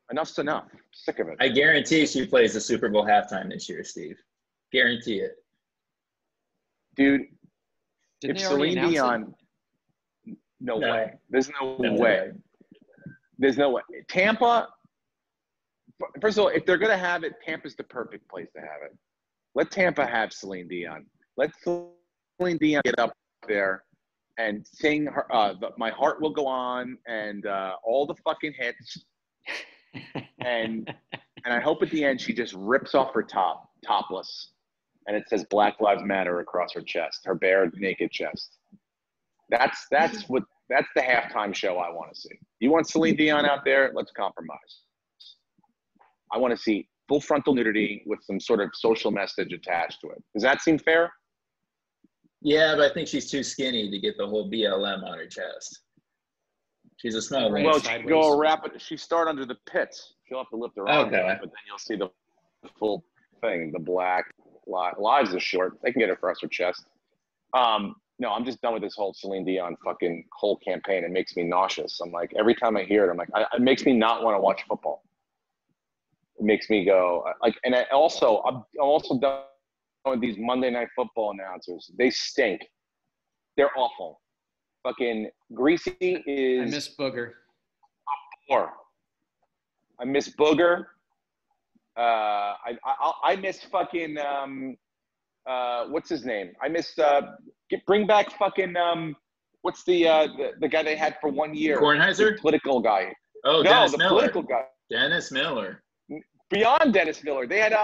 Enough's enough. I'm sick of it. I guarantee she plays the Super Bowl halftime this year, Steve. Guarantee it. Dude, Didn't if they already Celine announce Dion, it? no way. There's no way. There's no way. Tampa, first of all, if they're going to have it, Tampa's the perfect place to have it. Let Tampa have Celine Dion. Let Celine Dion get up there and sing her, My Heart Will Go On and all the fucking hits. And I hope at the end she just rips off her topless, and it says Black Lives Matter across her chest, her bare naked chest. That's the halftime show I want to see. You want Celine Dion out there? Let's compromise. I want to see full frontal nudity with some sort of social message attached to it. Does that seem fair? Yeah, but I think she's too skinny to get the whole BLM on her chest. She's a small woman. Well, she go wrap it. She start under the pits. She'll have to lift her arm, but then you'll see the full thing. The black lives is short. They can get it across her chest. No, I'm just done with this whole Celine Dion fucking whole campaign. It makes me nauseous. I'm like, every time I hear it, I'm like, it makes me not want to watch football. It makes me go and I'm also done with these Monday Night Football announcers. They stink. They're awful. Fucking Greasy is. I miss Booger. I miss Booger. I miss fucking what's his name? I miss bring back fucking what's the guy they had for 1 year? Kornheiser? The political guy. Oh, no, Dennis the Miller. political guy. Dennis Miller. Beyond Dennis Miller, they had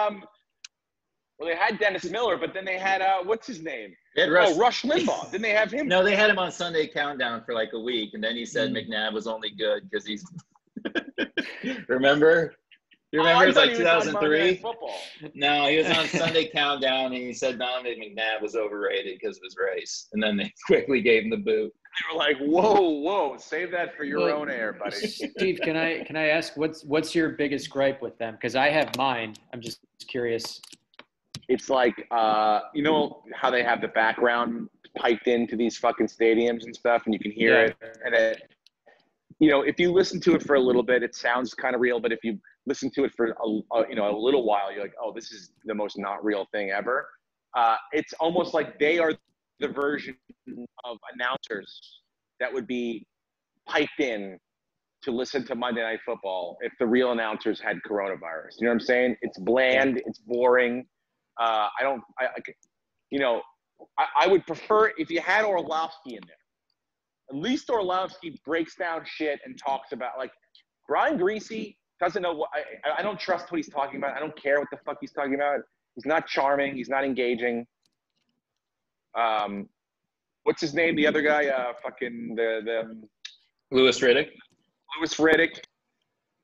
they had Dennis Miller, but then they had what's his name? Rush Limbaugh. Didn't they have him? No, they had him on Sunday Countdown for like a week, and then he said McNabb was only good because he's. Remember? You remember? It was like 2003. No, he was on Sunday Countdown, and he said Donovan McNabb was overrated because of his race, and then they quickly gave him the boot. They were like, "Whoa, save that for your own air, buddy." Steve, can I ask what's your biggest gripe with them? Because I have mine. I'm just curious. It's like you know how they have the background piped into these fucking stadiums and stuff, and you can hear it, and if you listen to it for a little bit, it sounds kind of real. But if you listen to it for a little while, you're like, oh, this is the most not real thing ever. It's almost like they are the version of announcers that would be piped in to listen to Monday Night Football if the real announcers had coronavirus. You know what I'm saying? It's bland. It's boring. I would prefer if you had Orlovsky in there. At least Orlovsky breaks down shit and talks about, like, Brian Greasy doesn't know what I don't trust what he's talking about. I don't care what the fuck he's talking about. He's not charming. He's not engaging. What's his name? The other guy, fucking the Louis Riddick. Louis Riddick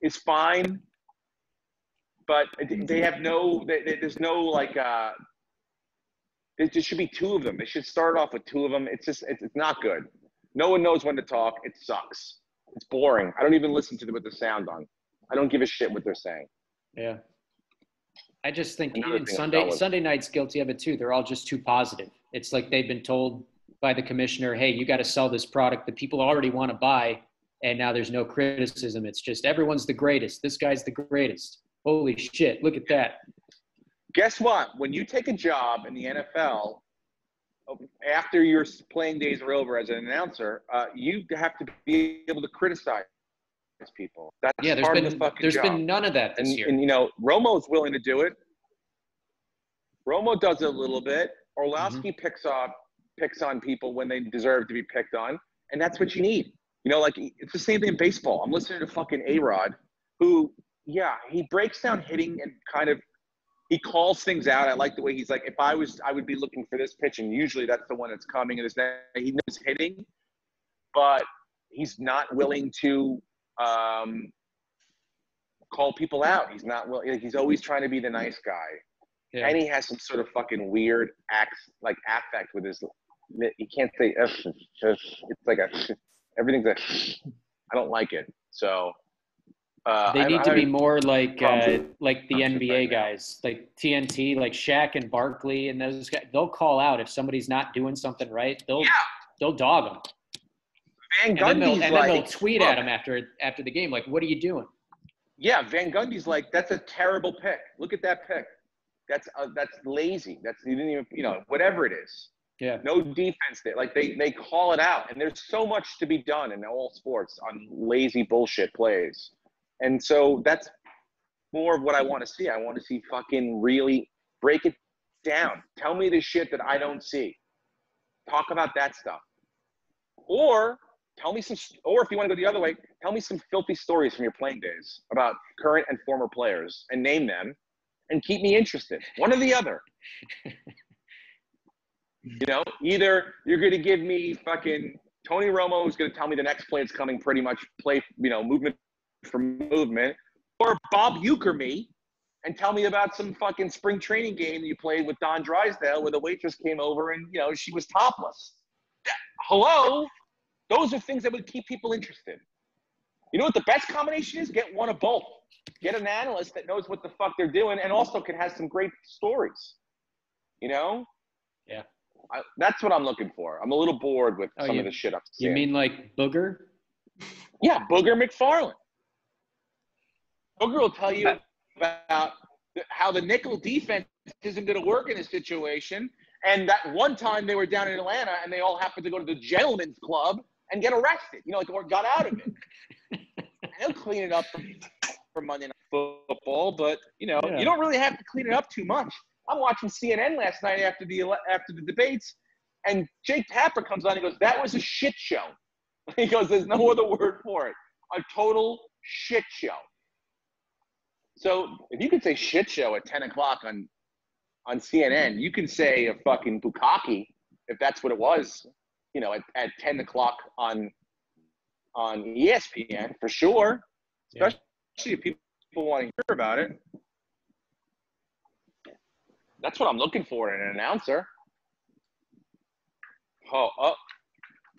is fine, but they have no. There's no like. There should be two of them. They should start off with two of them. It's just it's not good. No one knows when to talk. It sucks. It's boring. I don't even listen to them with the sound on. I don't give a shit what they're saying. Yeah. I just think Another thing Sunday night's guilty of it too. They're all just too positive. It's like they've been told by the commissioner, hey, you got to sell this product that people already want to buy. And now there's no criticism. It's just everyone's the greatest. This guy's the greatest. Holy shit. Look at that. Guess what? When you take a job in the NFL, after your playing days are over as an announcer, you have to be able to criticize people. That's part of the fucking job. Been none of that this year. And, you know, Romo's willing to do it. Romo does it a little bit. Orlovsky picks on people when they deserve to be picked on, and that's what you need. You know, like, it's the same thing in baseball. I'm listening to fucking A-Rod, who, yeah, he breaks down hitting and kind of, he calls things out. I like the way he's like, I would be looking for this pitch, and usually that's the one that's coming, and he knows hitting, but he's not willing to call people out. He's not willing. He's always trying to be the nice guy. Yeah. And he has some sort of fucking weird affect with his, you can't say, it's like everything's I don't like it. So they need to be more like the NBA guys, like TNT, like Shaq and Barkley and those guys. They'll call out if somebody's not doing something right. They'll dog them. Van Gundy's and then they'll tweet at him after the game, like, "What are you doing?" Yeah, Van Gundy's like, "That's a terrible pick. Look at that pick. That's lazy. You didn't even, whatever it is. Yeah. No defense there. Like they call it out, and there's so much to be done in all sports on lazy bullshit plays, and so that's more of what I want to see. I want to see fucking really break it down. Tell me the shit that I don't see. Talk about that stuff, or tell me or if you want to go the other way, tell me some filthy stories from your playing days about current and former players, and name them, and keep me interested. One or the other. Either you're going to give me fucking Tony Romo, who's going to tell me the next play is coming, pretty much play, movement for movement, or Bob Uecker me and tell me about some fucking spring training game that you played with Don Drysdale where the waitress came over and, she was topless. Hello? Those are things that would keep people interested. You know what the best combination is? Get one of both. Get an analyst that knows what the fuck they're doing and also can have some great stories. Yeah. That's what I'm looking for. I'm a little bored with some of the shit I'm seeing. You mean like Booger? Yeah, Booger McFarland. Booger will tell you about how the nickel defense isn't going to work in this situation. And that one time they were down in Atlanta and they all happened to go to the gentleman's club and get arrested, or got out of it. And they'll clean it up for Monday Night Football, but, you don't really have to clean it up too much. I'm watching CNN last night after the debates, and Jake Tapper comes on and goes, "That was a shit show." He goes, "There's no other word for it. A total shit show." So if you could say shit show at 10 o'clock on CNN, you can say a fucking bukkake, if that's what it was, at 10 o'clock on ESPN for sure, especially if people want to hear about it. That's what I'm looking for in an announcer. Oh,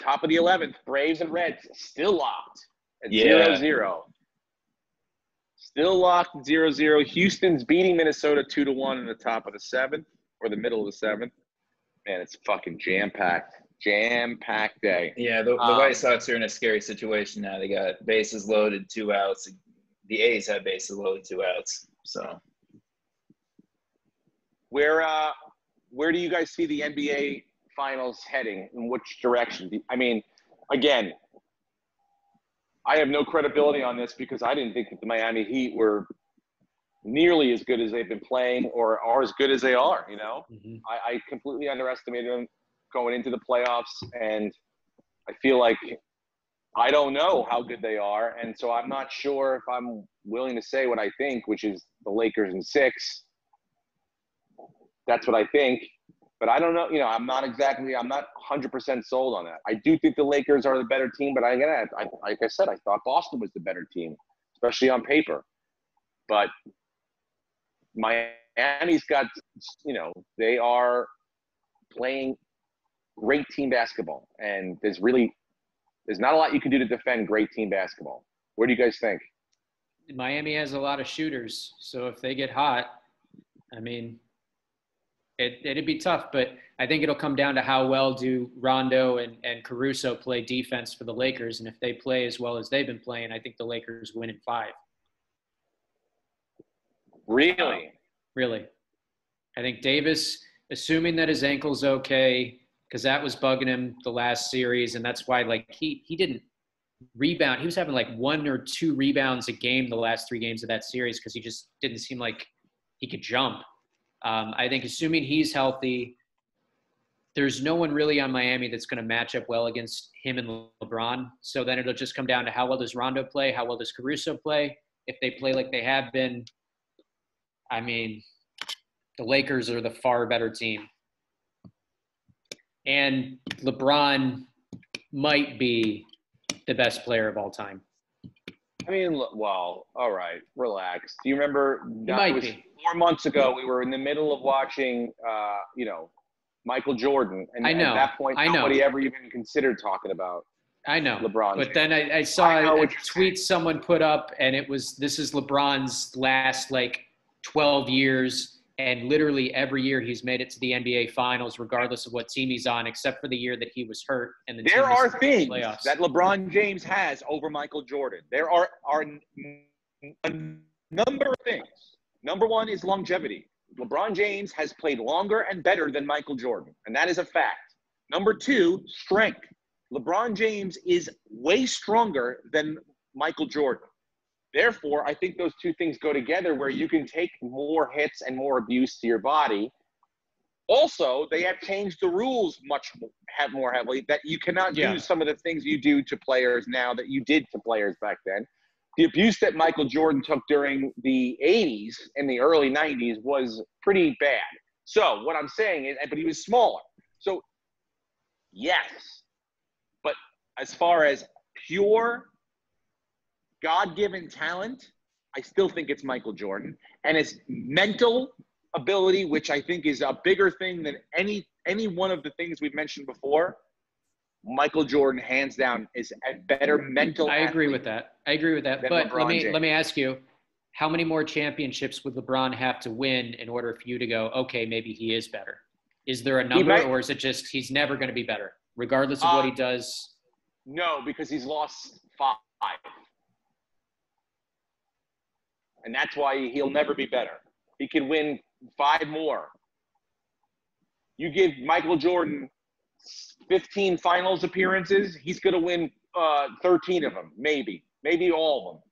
top of the 11th, Braves and Reds still locked at 0-0. Still locked 0-0. Houston's beating Minnesota 2-1 in the top of the 7th or the middle of the 7th. Man, it's fucking jam-packed. Jam-packed day. Yeah, the White Sox are in a scary situation now. They got bases loaded, 2 outs. The A's have bases loaded, 2 outs. So where do you guys see the NBA Finals heading? In which direction? I mean, again, I have no credibility on this because I didn't think that the Miami Heat were nearly as good as they've been playing or are as good as they are, you know? Mm-hmm. I completely underestimated them going into the playoffs, and I feel like I don't know how good they are, and so I'm not sure if I'm willing to say what I think, which is the Lakers in 6. That's what I think, but I don't know. You know, I'm not 100% sold on that. I do think the Lakers are the better team, but like I said, I thought Boston was the better team, especially on paper. But Miami's got, you know, they are playing great team basketball, and there's not a lot you can do to defend great team basketball. What do you guys think? Miami has a lot of shooters, so if they get hot, I mean, it'd be tough, but I think it'll come down to how well do Rondo and Caruso play defense for the Lakers, and if they play as well as they've been playing, I think the Lakers win in 5. Really? Really. I think Davis, assuming that his ankle's okay, because that was bugging him the last series, and that's why, like, he didn't rebound. He was having, like, 1 or 2 rebounds a game the last 3 games of that series because he just didn't seem like he could jump. I think assuming he's healthy, there's no one really on Miami that's going to match up well against him and LeBron. So then it'll just come down to how well does Rondo play, how well does Caruso play. If they play like they have been, I mean, the Lakers are the far better team. And LeBron might be the best player of all time. I mean, well, all right, relax. Do you remember? He might be. 4 months ago, we were in the middle of watching, you know, Michael Jordan, and I know. at that point, nobody ever even considered talking about. I know. LeBron. But then I saw a tweet someone put up, and it was, this is LeBron's last, like, 12 years, and literally every year he's made it to the NBA Finals, regardless of what team he's on, except for the year that he was hurt. And there are things that LeBron James has over Michael Jordan. There are a number of things. Number one is longevity. LeBron James has played longer and better than Michael Jordan, and that is a fact. Number 2, strength. LeBron James is way stronger than Michael Jordan. Therefore, I think those 2 things go together where you can take more hits and more abuse to your body. Also, they have changed the rules more heavily that you cannot do some of the things you do to players now that you did to players back then. The abuse that Michael Jordan took during the 80s and the early 90s was pretty bad. So what I'm saying is, but he was smaller. So, yes. But as far as pure God-given talent, I still think it's Michael Jordan. And his mental ability, which I think is a bigger thing than any one of the things we've mentioned before, Michael Jordan, hands down, is a better mental I agree with that. But let me ask you, how many more championships would LeBron have to win in order for you to go, okay, maybe he is better? Is there a number, or is it just he's never going to be better, regardless of what he does? No, because he's lost 5. And that's why he'll never be better. He can win 5 more. You give Michael Jordan 15 finals appearances, he's going to win 13 of them, maybe all of them.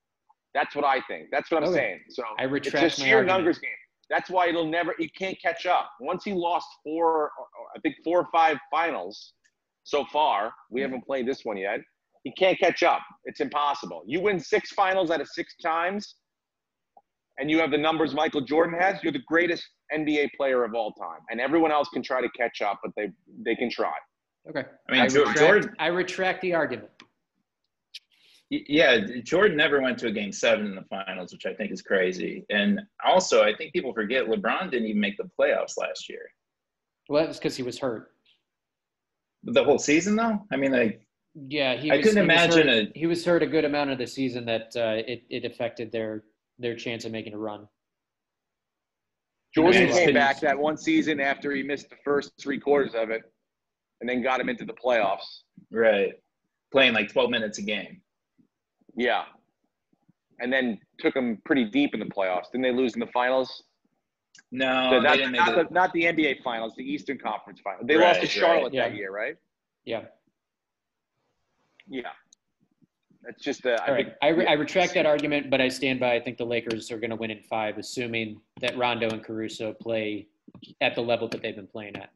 That's what I think. That's what I'm saying. So I retract it's just sheer numbers game. That's why you can't catch up. Once he lost 4 or 5 finals so far, we haven't played this one yet, he can't catch up. It's impossible. You win 6 finals out of 6 times, and you have the numbers Michael Jordan has, you're the greatest NBA player of all time. And everyone else can try to catch up, but they can try. Okay. I mean, Jordan. I retract the argument. Yeah, Jordan never went to a game 7 in the finals, which I think is crazy. And also, I think people forget LeBron didn't even make the playoffs last year. Well, that was because he was hurt. The whole season, though? I mean, like, yeah, he was hurt a good amount of the season that it affected their chance of making a run. Jordan came back that one season after he missed the first 3 quarters of it, and then got him into the playoffs. Right. Playing like 12 minutes a game. Yeah. And then took them pretty deep in the playoffs. Didn't they lose in the finals? No, not the NBA finals, the Eastern Conference finals. They lost to Charlotte that year, right? Yeah. Yeah. That's just All right. I retract that argument, but I stand by. I think the Lakers are going to win in 5, assuming that Rondo and Caruso play at the level that they've been playing at.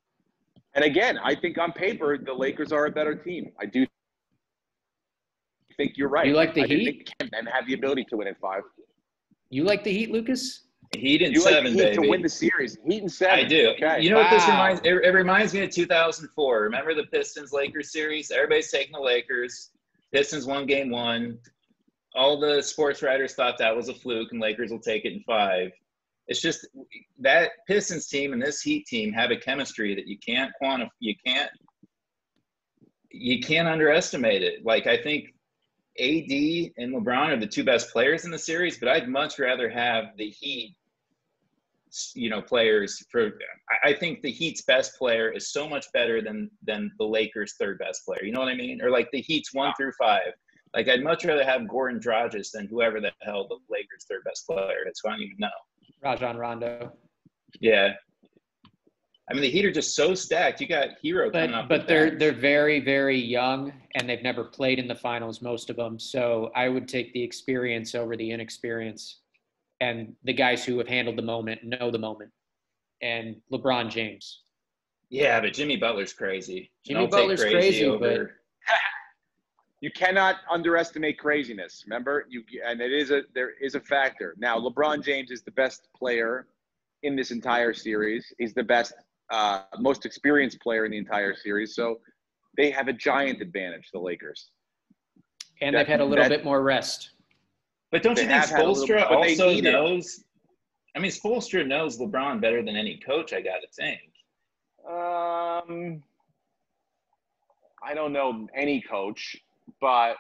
And again, I think on paper the Lakers are a better team. I do think you're right. You like the I Heat? think they can and have the ability to win in 5. You like the Heat, Lucas? Heat in You 7, like the Heat baby. to win the series. Heat in 7. I do. Okay. You know what this Wow. reminds? It reminds me of 2004. Remember the Pistons Lakers series? Everybody's taking the Lakers. Pistons won game 1. All the sports writers thought that was a fluke, and Lakers will take it in 5. It's just that Pistons team and this Heat team have a chemistry that you can't quantify. You can't underestimate it. Like, I think AD and LeBron are the 2 best players in the series, but I'd much rather have the Heat, players. I think the Heat's best player is so much better than the Lakers' 3rd best player. You know what I mean? Or like the Heat's 1 through 5. Like, I'd much rather have Gordon Dragic than whoever the hell the Lakers' 3rd best player is. So I don't even know. Rajon Rondo. Yeah. I mean, the Heat are just so stacked. You got Hero coming up. But they're very, very young, and they've never played in the finals, most of them. So I would take the experience over the inexperience, and the guys who have handled the moment know the moment. And LeBron James. Yeah, but Jimmy Butler's crazy. Jimmy Butler's crazy, but you cannot underestimate craziness. Remember, there is a factor. Now, LeBron James is the best player in this entire series. He's the best, most experienced player in the entire series. So they have a giant advantage, the Lakers. And they've had a little bit more rest. But don't you think Spoelstra but they also need it. knows? I mean, Spoelstra knows LeBron better than any coach, I got to think. I don't know any coach, but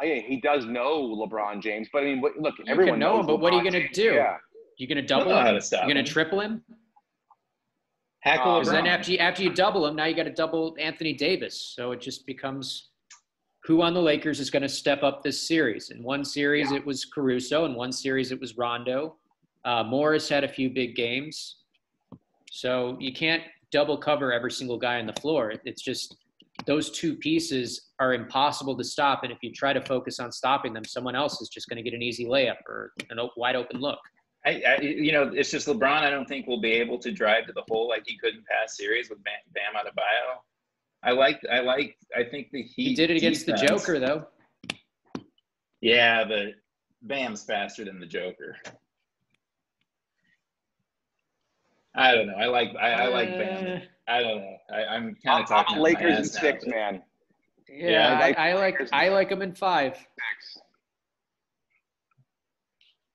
he does know LeBron James. But I mean, look, everyone know knows him. But what are you LeBron going to James. do? Yeah. You're going to double know how him? to stop You're going him. to triple him? Hackle Because then LeBron. after you double him, now you got to double Anthony Davis. So it just becomes who on the Lakers is going to step up this series. In one series, it was Caruso. In one series, it was Rondo. Morris had a few big games. So you can't double cover every single guy on the floor. It's just those 2 pieces are impossible to stop. And if you try to focus on stopping them, someone else is just going to get an easy layup or a wide open look. It's just LeBron. I don't think will be able to drive to the hole like he could in past series with Bam Adebayo. I think the Heat. He did it against defense, the Joker, though. Yeah, but Bam's faster than the Joker. I don't know. I like Bam. I don't know. I'm kind of talking. I'm a Lakers my in ass 6, now, man. Yeah, Yeah, I like him in 5. 6.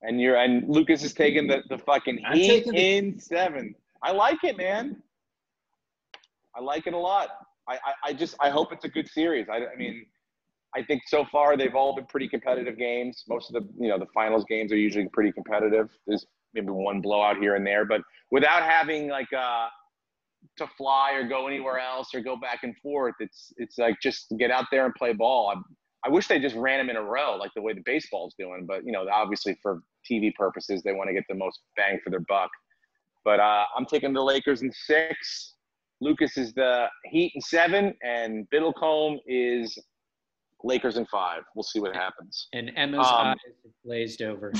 And Lucas is taking the fucking I'm Heat taking in 7. I like it, man. I like it a lot. I hope it's a good series. I mean, I think so far they've all been pretty competitive games. Most of the finals games are usually pretty competitive. There's maybe one blowout here and there, but without having to fly or go anywhere else or go back and forth, it's like just get out there and play ball. I wish they just ran them in a row like the way the baseball's doing, but obviously for TV purposes they want to get the most bang for their buck. But I'm taking the Lakers in 6. Lucas is the Heat in 7, and Biddlecombe is Lakers in 5. We'll see what happens. And Emma's eyes have glazed over.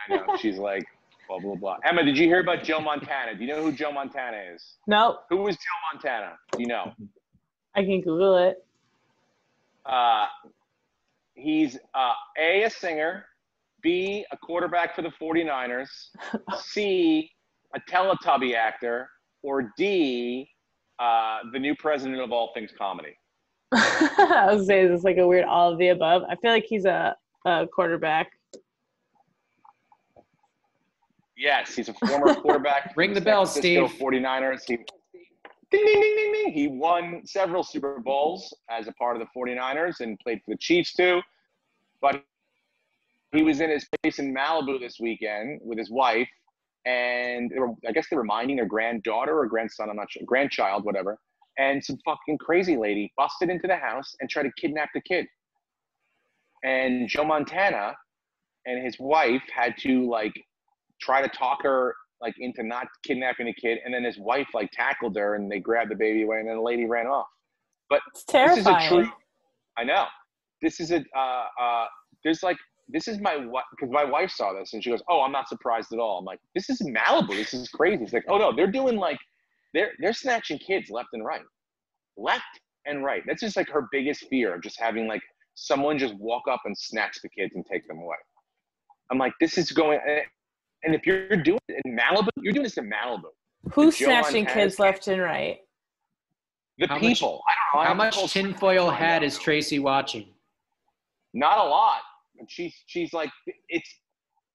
I know. She's like, blah, blah, blah. Emma, did you hear about Joe Montana? Do you know who Joe Montana is? Nope. Who is Joe Montana? Do you know? I can Google it. He's A, singer, B, a quarterback for the 49ers, C, a Teletubby actor, or D, the new president of all things comedy. I was saying it's like a weird all of the above. I feel like he's a quarterback. Yes, he's a former quarterback. Ring the for bell, San Francisco Steve. 49ers. Ding, ding, ding, ding, ding. He won several Super Bowls as a part of the 49ers and played for the Chiefs too. But he was in his place in Malibu this weekend with his wife, and I guess they were minding their granddaughter or grandson, I'm not sure, grandchild, whatever. And some fucking crazy lady busted into the house and tried to kidnap the kid. And Joe Montana and his wife had to try to talk her into not kidnapping the kid, and then his wife tackled her and they grabbed the baby away, and then the lady ran off. But It's terrifying. this is a true. I know. this is this is my wife, because my wife saw this and she goes, oh, I'm not surprised at all. I'm like, this is Malibu. This is crazy. It's like, oh no, they're doing like, they're snatching kids left and right. That's just like her biggest fear of just having like someone just walk up and snatch the kids and take them away. I'm like, this is going, and if you're doing it in Malibu, you're doing this in Malibu. Who's snatching kids left and right? The people. I don't know. How much tinfoil hat is Tracy watching? Not a lot. And she's like,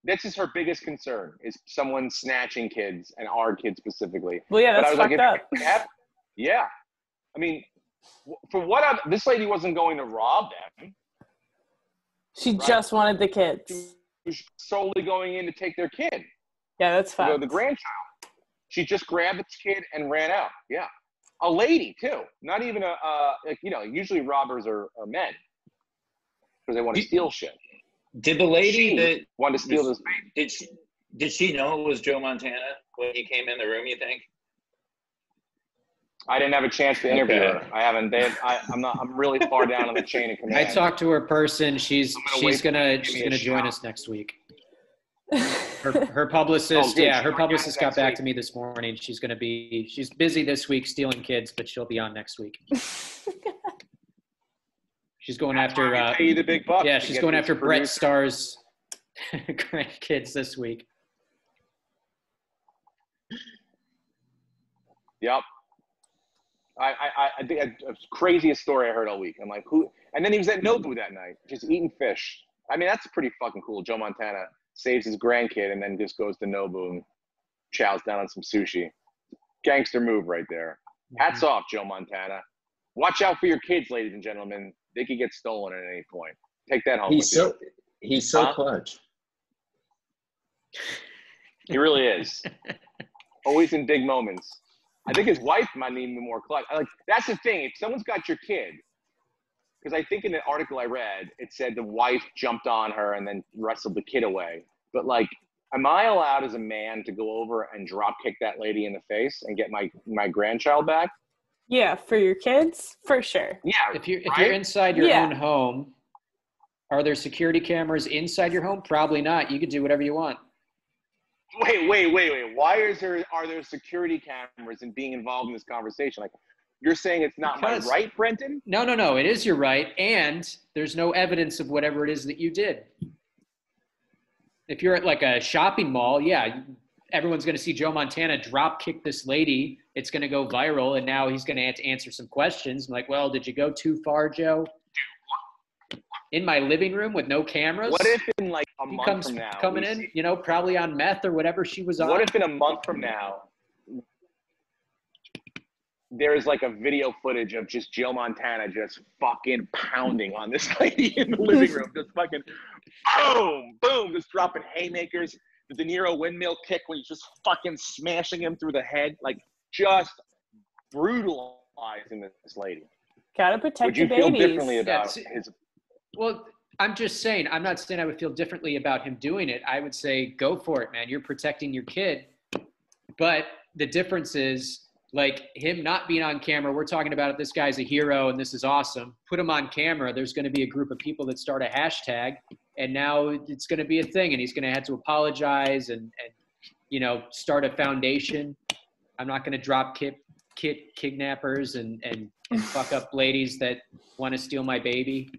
this is her biggest concern is someone snatching kids and our kids specifically. Well, yeah, that's fucked up. Yeah. I mean, for what this lady wasn't going to rob them. She just wanted the kids. She was solely going in to take their kid. Yeah, that's fine. The grandchild. She just grabbed the kid and ran out. Yeah. A lady too. Not even usually robbers are men because they want to steal shit. Did the lady that wanted to steal this baby? Did she know it was Joe Montana when he came in the room, you think? I didn't have a chance to interview her. I haven't. I'm really far down on the chain of command. I talked to her person. She's gonna join us next week. Her publicist, her publicist got back to me this morning. She's busy this week stealing kids, but she'll be on next week. She's going after pay you the big bucks. Yeah, she's going after Brett Starr's grandkids this week. Yep. I think the craziest story I heard all week. I'm like, who? And then he was at Nobu that night, just eating fish. I mean, that's pretty fucking cool. Joe Montana saves his grandkid and then just goes to Nobu and chows down on some sushi. Gangster move right there. Hats off, Joe Montana. Watch out for your kids, ladies and gentlemen. They could get stolen at any point. Take that home. He's so clutch. He really is. Always in big moments. I think his wife might need more clutch. That's the thing. If someone's got your kid, because I think in the article I read, it said the wife jumped on her and then wrestled the kid away. But am I allowed as a man to go over and drop kick that lady in the face and get my grandchild back? Yeah, for your kids, for sure. Yeah, if you're inside your own home, are there security cameras inside your home? Probably not. You could do whatever you want. Wait. Why are there security cameras and being involved in this conversation? You're saying it's not my right, Brenton? No. It is your right, and there's no evidence of whatever it is that you did. If you're at a shopping mall, everyone's going to see Joe Montana drop kick this lady. It's going to go viral, and now he's going to have to answer some questions. I'm like, well, did you go too far, Joe? In my living room with no cameras? What if in a month from now? Coming in, probably on meth or whatever she was on. What if in a month from now, there's a video footage of just Joe Montana just fucking pounding on this lady in the living room. Just fucking boom, just dropping haymakers. The De Niro windmill kick when he's just fucking smashing him through the head. Just brutalizing this lady. Gotta protect the babies. Would you feel differently about his... Well, I'm just saying, I'm not saying I would feel differently about him doing it. I would say, go for it, man. You're protecting your kid. But the difference is, him not being on camera, we're talking about it, this guy's a hero and this is awesome. Put him on camera, there's going to be a group of people that start a hashtag, and now it's going to be a thing, and he's going to have to apologize and start a foundation. I'm not going to drop kidnappers and fuck up ladies that want to steal my baby.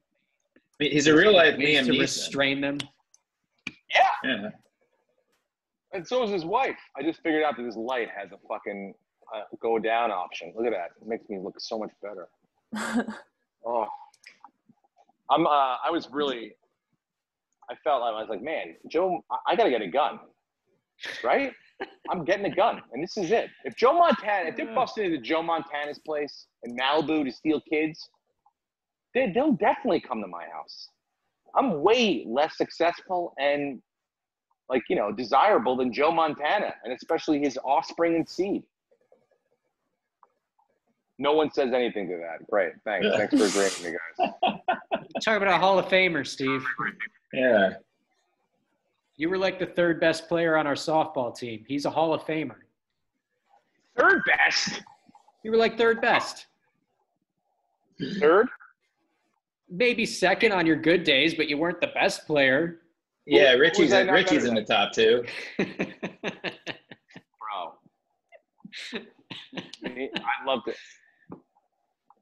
He's a real life Liam Neeson. Restrain them. Yeah. And so is his wife. I just figured out that his light has a fucking go down option. Look at that. It makes me look so much better. Oh. I was like, man, Joe, I got to get a gun. Right? I'm getting a gun. And this is it. If they're busting into Joe Montana's place in Malibu to steal kids, they'll definitely come to my house. I'm way less successful and desirable than Joe Montana, and especially his offspring and seed. No one says anything to that. Great. Thanks for agreeing with me, guys. Talk about a Hall of Famer, Steve. Yeah. You were the third best player on our softball team. He's a Hall of Famer. Third best? You were third best. Third? maybe second on your good days, but you weren't the best player. Yeah, Who was Richie's I not better in the than? top two. Bro. I loved it.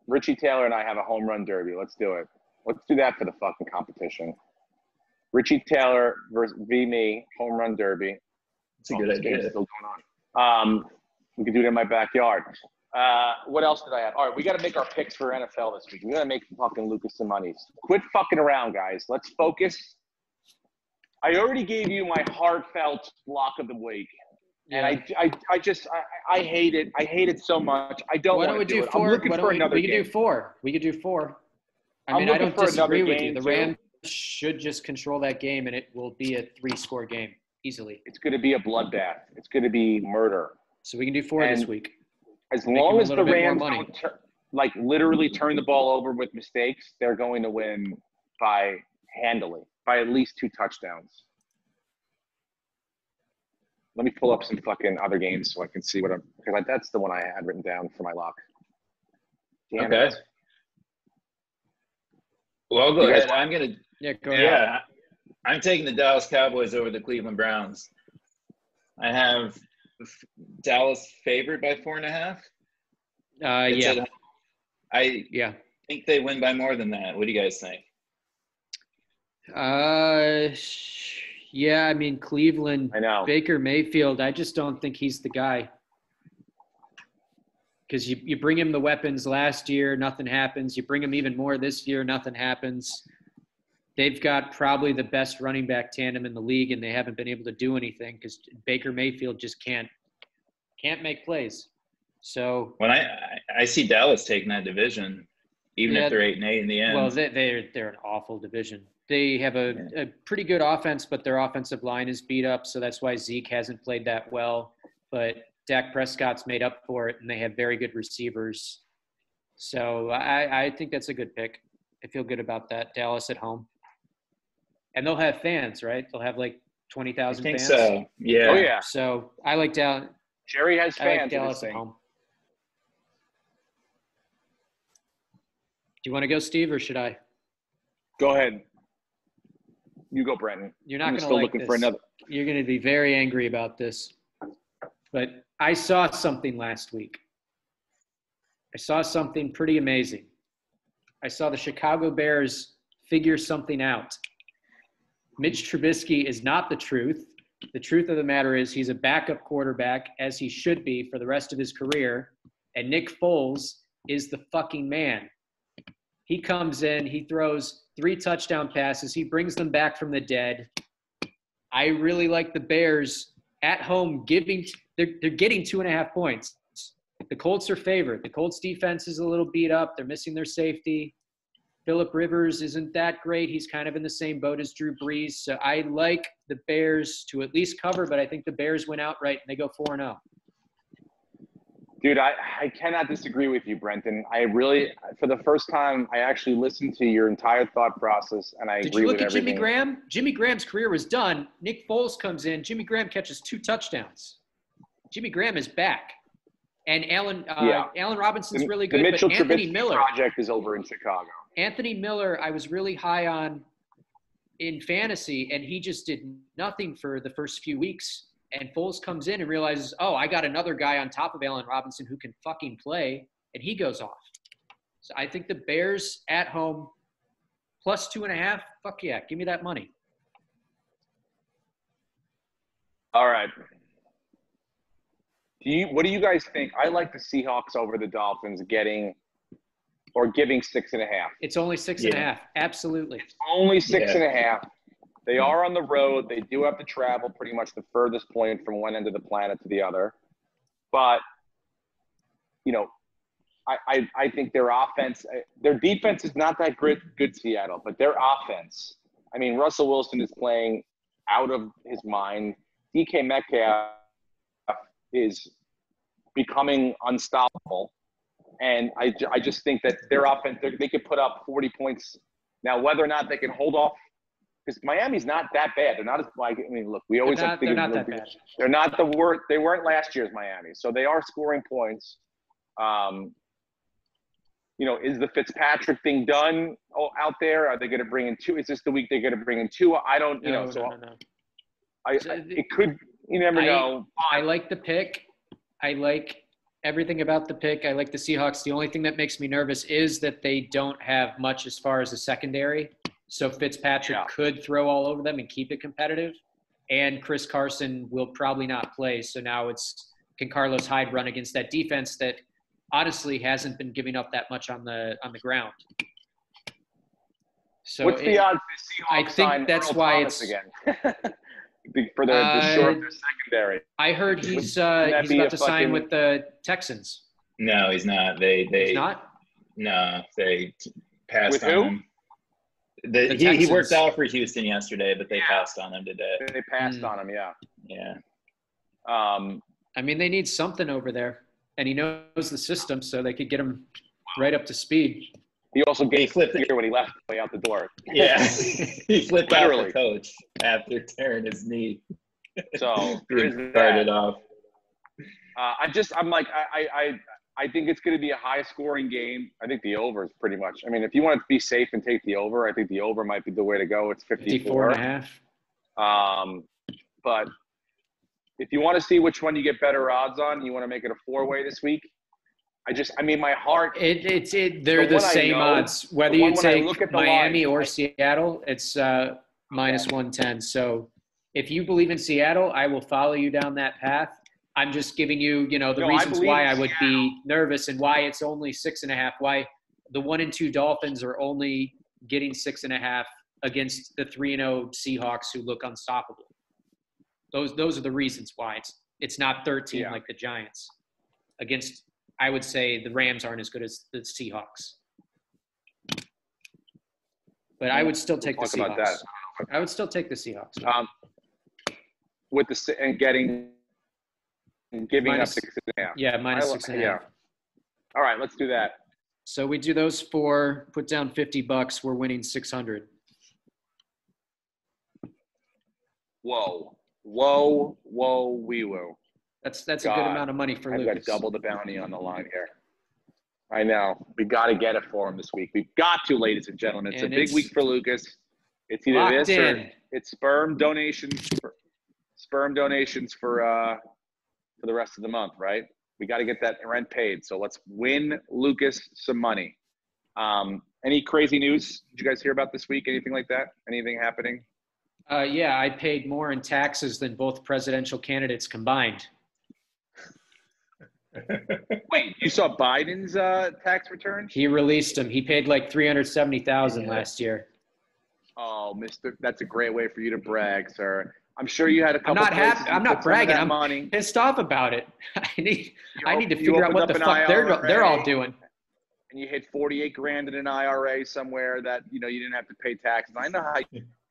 Richie Taylor and I have a home run derby. Let's do it. Let's do that for the fucking competition. Richie Taylor versus me, home run derby. It's a good This game's idea. still going on. We could do it in my backyard. What else did I have? All right, we got to make our picks for NFL this week. We got to make fucking Lucas some money. Quit fucking around, guys. Let's focus. I already gave you my heartfelt lock of the week. Yeah. And I hate it. I hate it so much. I don't Why want don't we to do do it. four? I'm looking Why don't for we, another we could game. do four. We could do four. I I'm mean, I looking don't for another disagree with you. game, The too. Rams should just control that game, and it will be a 3-score game easily. It's going to be a bloodbath. It's going to be murder. So we can do four this And- week. As Make long him a as the little bit more Rams money. don't literally turn the ball over with mistakes, they're going to win by handily, by at least 2 touchdowns. Let me pull up some fucking other games so I can see what because that's the one I had written down for my lock. Damn Okay. it. Well, go You guys ahead. I'm gonna. Yeah, go ahead. Yeah, I'm taking the Dallas Cowboys over the Cleveland Browns. I have Dallas favored by 4.5. It's Yeah. at home. I Yeah. think they win by more than that. What do you guys think? Yeah, I mean, Cleveland, I know. Baker Mayfield, I just don't think he's the guy. Because you bring him the weapons last year, nothing happens. You bring him even more this year, nothing happens. They've got probably the best running back tandem in the league, and they haven't been able to do anything because Baker Mayfield just can't make plays. So, When I see Dallas taking that division, even Yeah. if they're 8-8 in the end. well, they're an awful division. They have a pretty good offense, but their offensive line is beat up, so that's why Zeke hasn't played that well. But Dak Prescott's made up for it, and they have very good receivers. So I think that's a good pick. I feel good about that. Dallas at home. And they'll have fans, right? They'll have like I 20,000 think fans. so. Yeah. Oh, yeah. So I like Dallas. Jerry has I like fans in this Dallas at thing. home. Do you want to go, Steve, or should I? Go ahead. You go, Brenton. You're not I'm going to still like looking this. for another. You're going to be very angry about this. But I saw something last week. I saw something pretty amazing. I saw the Chicago Bears figure something out. Mitch Trubisky is not the truth. The truth of the matter is he's a backup quarterback, as he should be for the rest of his career. And Nick Foles is the fucking man. He comes in, he throws 3 touchdown passes, he brings them back from the dead. I really like the Bears at home they're getting 2.5 points. The Colts are favored. The Colts defense is a little beat up. They're missing their safety. Phillip Rivers isn't that great. He's kind of in the same boat as Drew Brees. So I like the Bears to at least cover, but I think the Bears win outright and they go 4-0. Dude, I cannot disagree with you, Brenton. I really, for the first time, I actually listened to your entire thought process, and I Did agree you look with at Jimmy everything. Graham? Jimmy Graham's career was done. Nick Foles comes in. Jimmy Graham catches 2 touchdowns. Jimmy Graham is back. And Allen Robinson's really good, The Mitchell but Anthony Trubisky Miller. project is over in Chicago. Anthony Miller, I was really high on in fantasy, and he just did nothing for the first few weeks. And Foles comes in and realizes, oh, I got another guy on top of Allen Robinson who can fucking play, and he goes off. So I think the Bears at home plus 2.5, fuck yeah, give me that money. All right. What do you guys think? I like the Seahawks over the Dolphins giving 6.5. It's only 6.5. Absolutely. Only 6.5. They are on the road. They do have to travel pretty much the furthest point from one end of the planet to the other. But, I think their defense is not that good, Seattle, but their offense, I mean, Russell Wilson is playing out of his mind. DK Metcalf is becoming unstoppable. And I just think that their offense, they could put up 40 points. Now, whether or not they can hold off, because Miami's not that bad. They're not as like, I mean, look, we always They're not that bad. They're not the worst. They weren't last year's Miami. So they are scoring points. is the Fitzpatrick thing done out there? Are they going to bring in Tua? Is this the week they're going to bring in Tua? I don't, No. It could, you never know. I like the pick. I like everything about the pick. I like the Seahawks. The only thing that makes me nervous is that they don't have much as far as a secondary. So Fitzpatrick could throw all over them and keep it competitive. And Chris Carson will probably not play. So now can Carlos Hyde run against that defense that honestly hasn't been giving up that much on the ground. So what's the odds the Seahawks I think that's Earl why Thomas again for the short secondary? I heard he's about to sign with the Texans. No, he's not. He's not? No, they passed with on who? him. He worked out for Houston yesterday, but they passed on him today. They passed on him, yeah. Yeah. I mean, they need something over there, and he knows the system, so they could get him right up to speed. He also flipped the gear when he left way out the door. Yeah, he flipped out the coach after tearing his knee. So he started off. I think it's going to be a high-scoring game. I think the over is pretty much. I mean, if you want to be safe and take the over, I think the over might be the way to go. It's 54.5. But if you want to see which one you get better odds on, you want to make it a four-way this week. My heart. They're the same odds. Whether you take Miami or Seattle, it's minus 110. So if you believe in Seattle, I will follow you down that path. I'm just giving you, the reasons why I would be nervous and why it's only 6.5. Why the 1-2 Dolphins are only getting 6.5 against the 3-0 Seahawks who look unstoppable. Those are the reasons why it's not 13 like the Giants. Against, I would say the Rams aren't as good as the Seahawks. But I would still take the Seahawks. I would still take the Seahawks. With the and giving minus, up 6.5. Yeah, minus 6.5. Yeah. All right, let's do that. So we do those four. Put down $50. We're winning 600. Whoa, wee woo. That's a good amount of money for Lucas. I've got double the bounty on the line here. I know. We got to get it for him this week. We've got to, ladies and gentlemen. It's a big week for Lucas. It's either this or it's sperm donations for the rest of the month, right? We got to get that rent paid. So let's win Lucas some money. Any crazy news did you guys hear about this week? Anything like that? Anything happening? Yeah, I paid more in taxes than both presidential candidates combined. Wait, you saw Biden's tax return? He released them. He paid like $370,000 last year. Oh, that's a great way for you to brag, sir. I'm sure you had a couple. I'm not happy. I'm not bragging. I'm money. Pissed off about it. I need to figure out what the fuck they're all doing. And you hit $48,000 in an IRA somewhere that you didn't have to pay taxes. I know how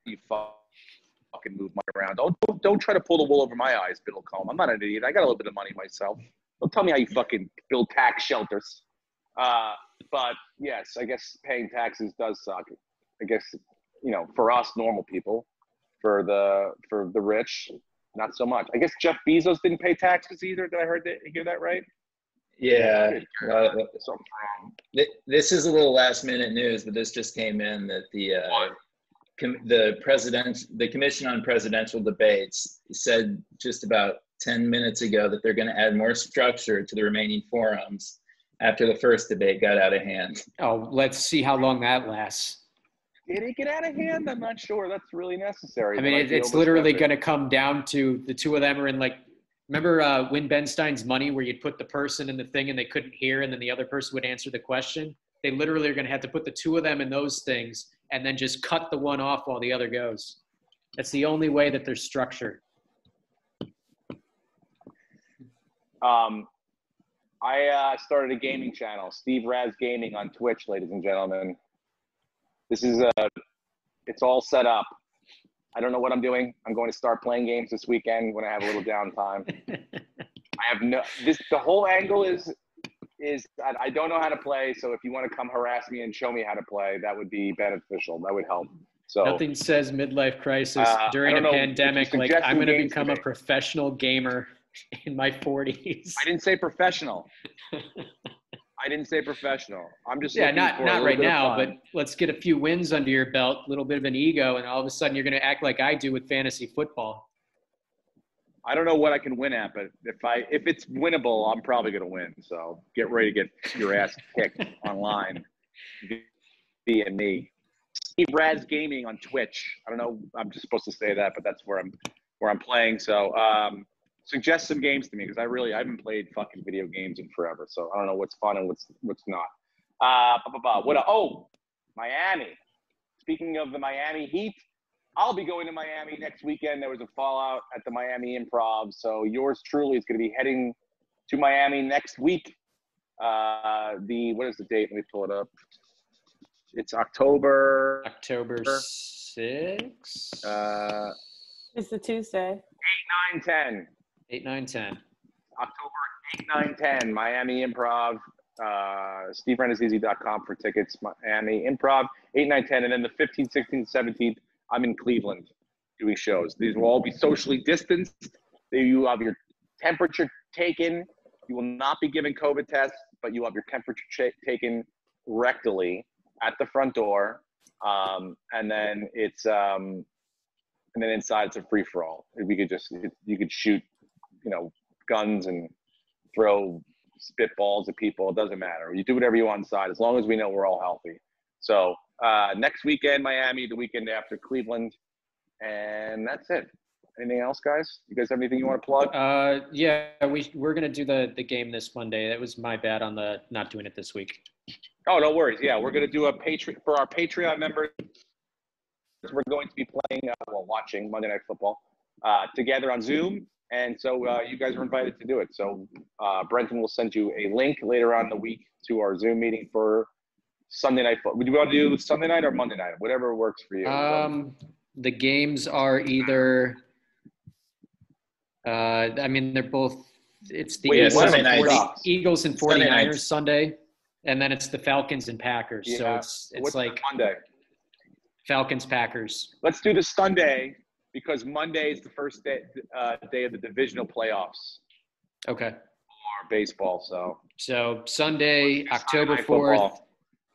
you fucking move money around. Don't try to pull the wool over my eyes, Bill Combe. I'm not an idiot. I got a little bit of money myself. Don't tell me how you fucking build tax shelters. But yes, I guess paying taxes does suck. I guess for us normal people. For the rich, not so much. I guess Jeff Bezos didn't pay taxes either. Did I hear that right? Yeah. This is a little last minute news, but this just came in that the Commission on Presidential Debates said just about 10 minutes ago that they're going to add more structure to the remaining forums after the first debate got out of hand. Oh, let's see how long that lasts. Did it get out of hand? I'm not sure that's really necessary. I mean, it's literally going to come down to the two of them are in remember Win Ben Stein's Money where you'd put the person in the thing and they couldn't hear and then the other person would answer the question? They literally are going to have to put the two of them in those things and then just cut the one off while the other goes. That's the only way that they're structured. I started a gaming channel, Steve Raz Gaming on Twitch, ladies and gentlemen. This is it's all set up. I don't know what I'm doing. I'm going to start playing games this weekend when I have a little downtime. The whole angle is I don't know how to play. So if you want to come harass me and show me how to play, that would be beneficial. That would help. So nothing says midlife crisis during a pandemic like I'm going to become a professional gamer in my 40s. I didn't say professional. I didn't say professional. I'm just Yeah, looking not for a not little right bit of now, fun. but let's get a few wins under your belt, a little bit of an ego, and all of a sudden you're going to act like I do with fantasy football. I don't know what I can win at, but if it's winnable, I'm probably going to win. So get ready to get your ass kicked online via me. Steve Raz Gaming on Twitch. I don't know. I'm just supposed to say that, but that's where I'm playing. So suggest some games to me because I haven't played fucking video games in forever. So I don't know what's fun and what's not. Miami. Speaking of the Miami Heat, I'll be going to Miami next weekend. There was a fallout at the Miami Improv. So yours truly is going to be heading to Miami next week. What is the date? Let me pull it up. It's October 6th. It's the Tuesday. 8, 9, 10. 8, 9, 10. October 8, 9, 10. Miami Improv. SteveRenazizi.com for tickets. Miami Improv. 8, 9, 10. And then the 15th, 16th, 17th, I'm in Cleveland doing shows. These will all be socially distanced. You have your temperature taken. You will not be given COVID tests, but you have your temperature taken rectally at the front door. And then inside it's a free for all. You could shoot, guns and throw spitballs at people. It doesn't matter. You do whatever you want inside as long as we know we're all healthy. So next weekend, Miami, the weekend after Cleveland. And that's it. Anything else, guys? You guys have anything you want to plug? Yeah, we're gonna do the game this Monday. That was my bad on the not doing it this week. Oh, no worries. Yeah, we're gonna do for our Patreon members. We're going to be playing, watching Monday Night Football together on Zoom, and so you guys are invited to do it. So Brenton will send you a link later on in the week to our Zoom meeting for Sunday Night Football. Would you want to do Sunday night or Monday night? Whatever works for you. The games are either. They're both. It's the Eagles and 49ers Sunday, and then it's the Falcons and Packers. Yeah. So it's like Monday. Falcons, Packers. Let's do the Sunday because Monday is the first day of the divisional playoffs. Okay. For baseball, So Sunday, October 4th,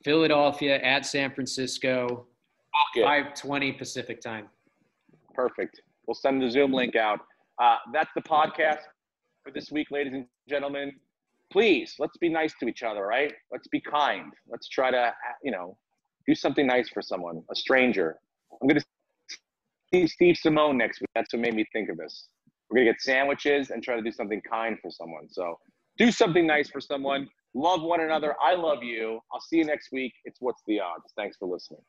Philadelphia at San Francisco, 5:20 Pacific time. Perfect. We'll send the Zoom link out. That's the podcast for this week, ladies and gentlemen. Please, let's be nice to each other, right? Let's be kind. Let's try to, do something nice for someone, a stranger. I'm going to see Steve Simone next week. That's what made me think of this. We're going to get sandwiches and try to do something kind for someone. So do something nice for someone. Love one another. I love you. I'll see you next week. It's What's the Odds. Thanks for listening.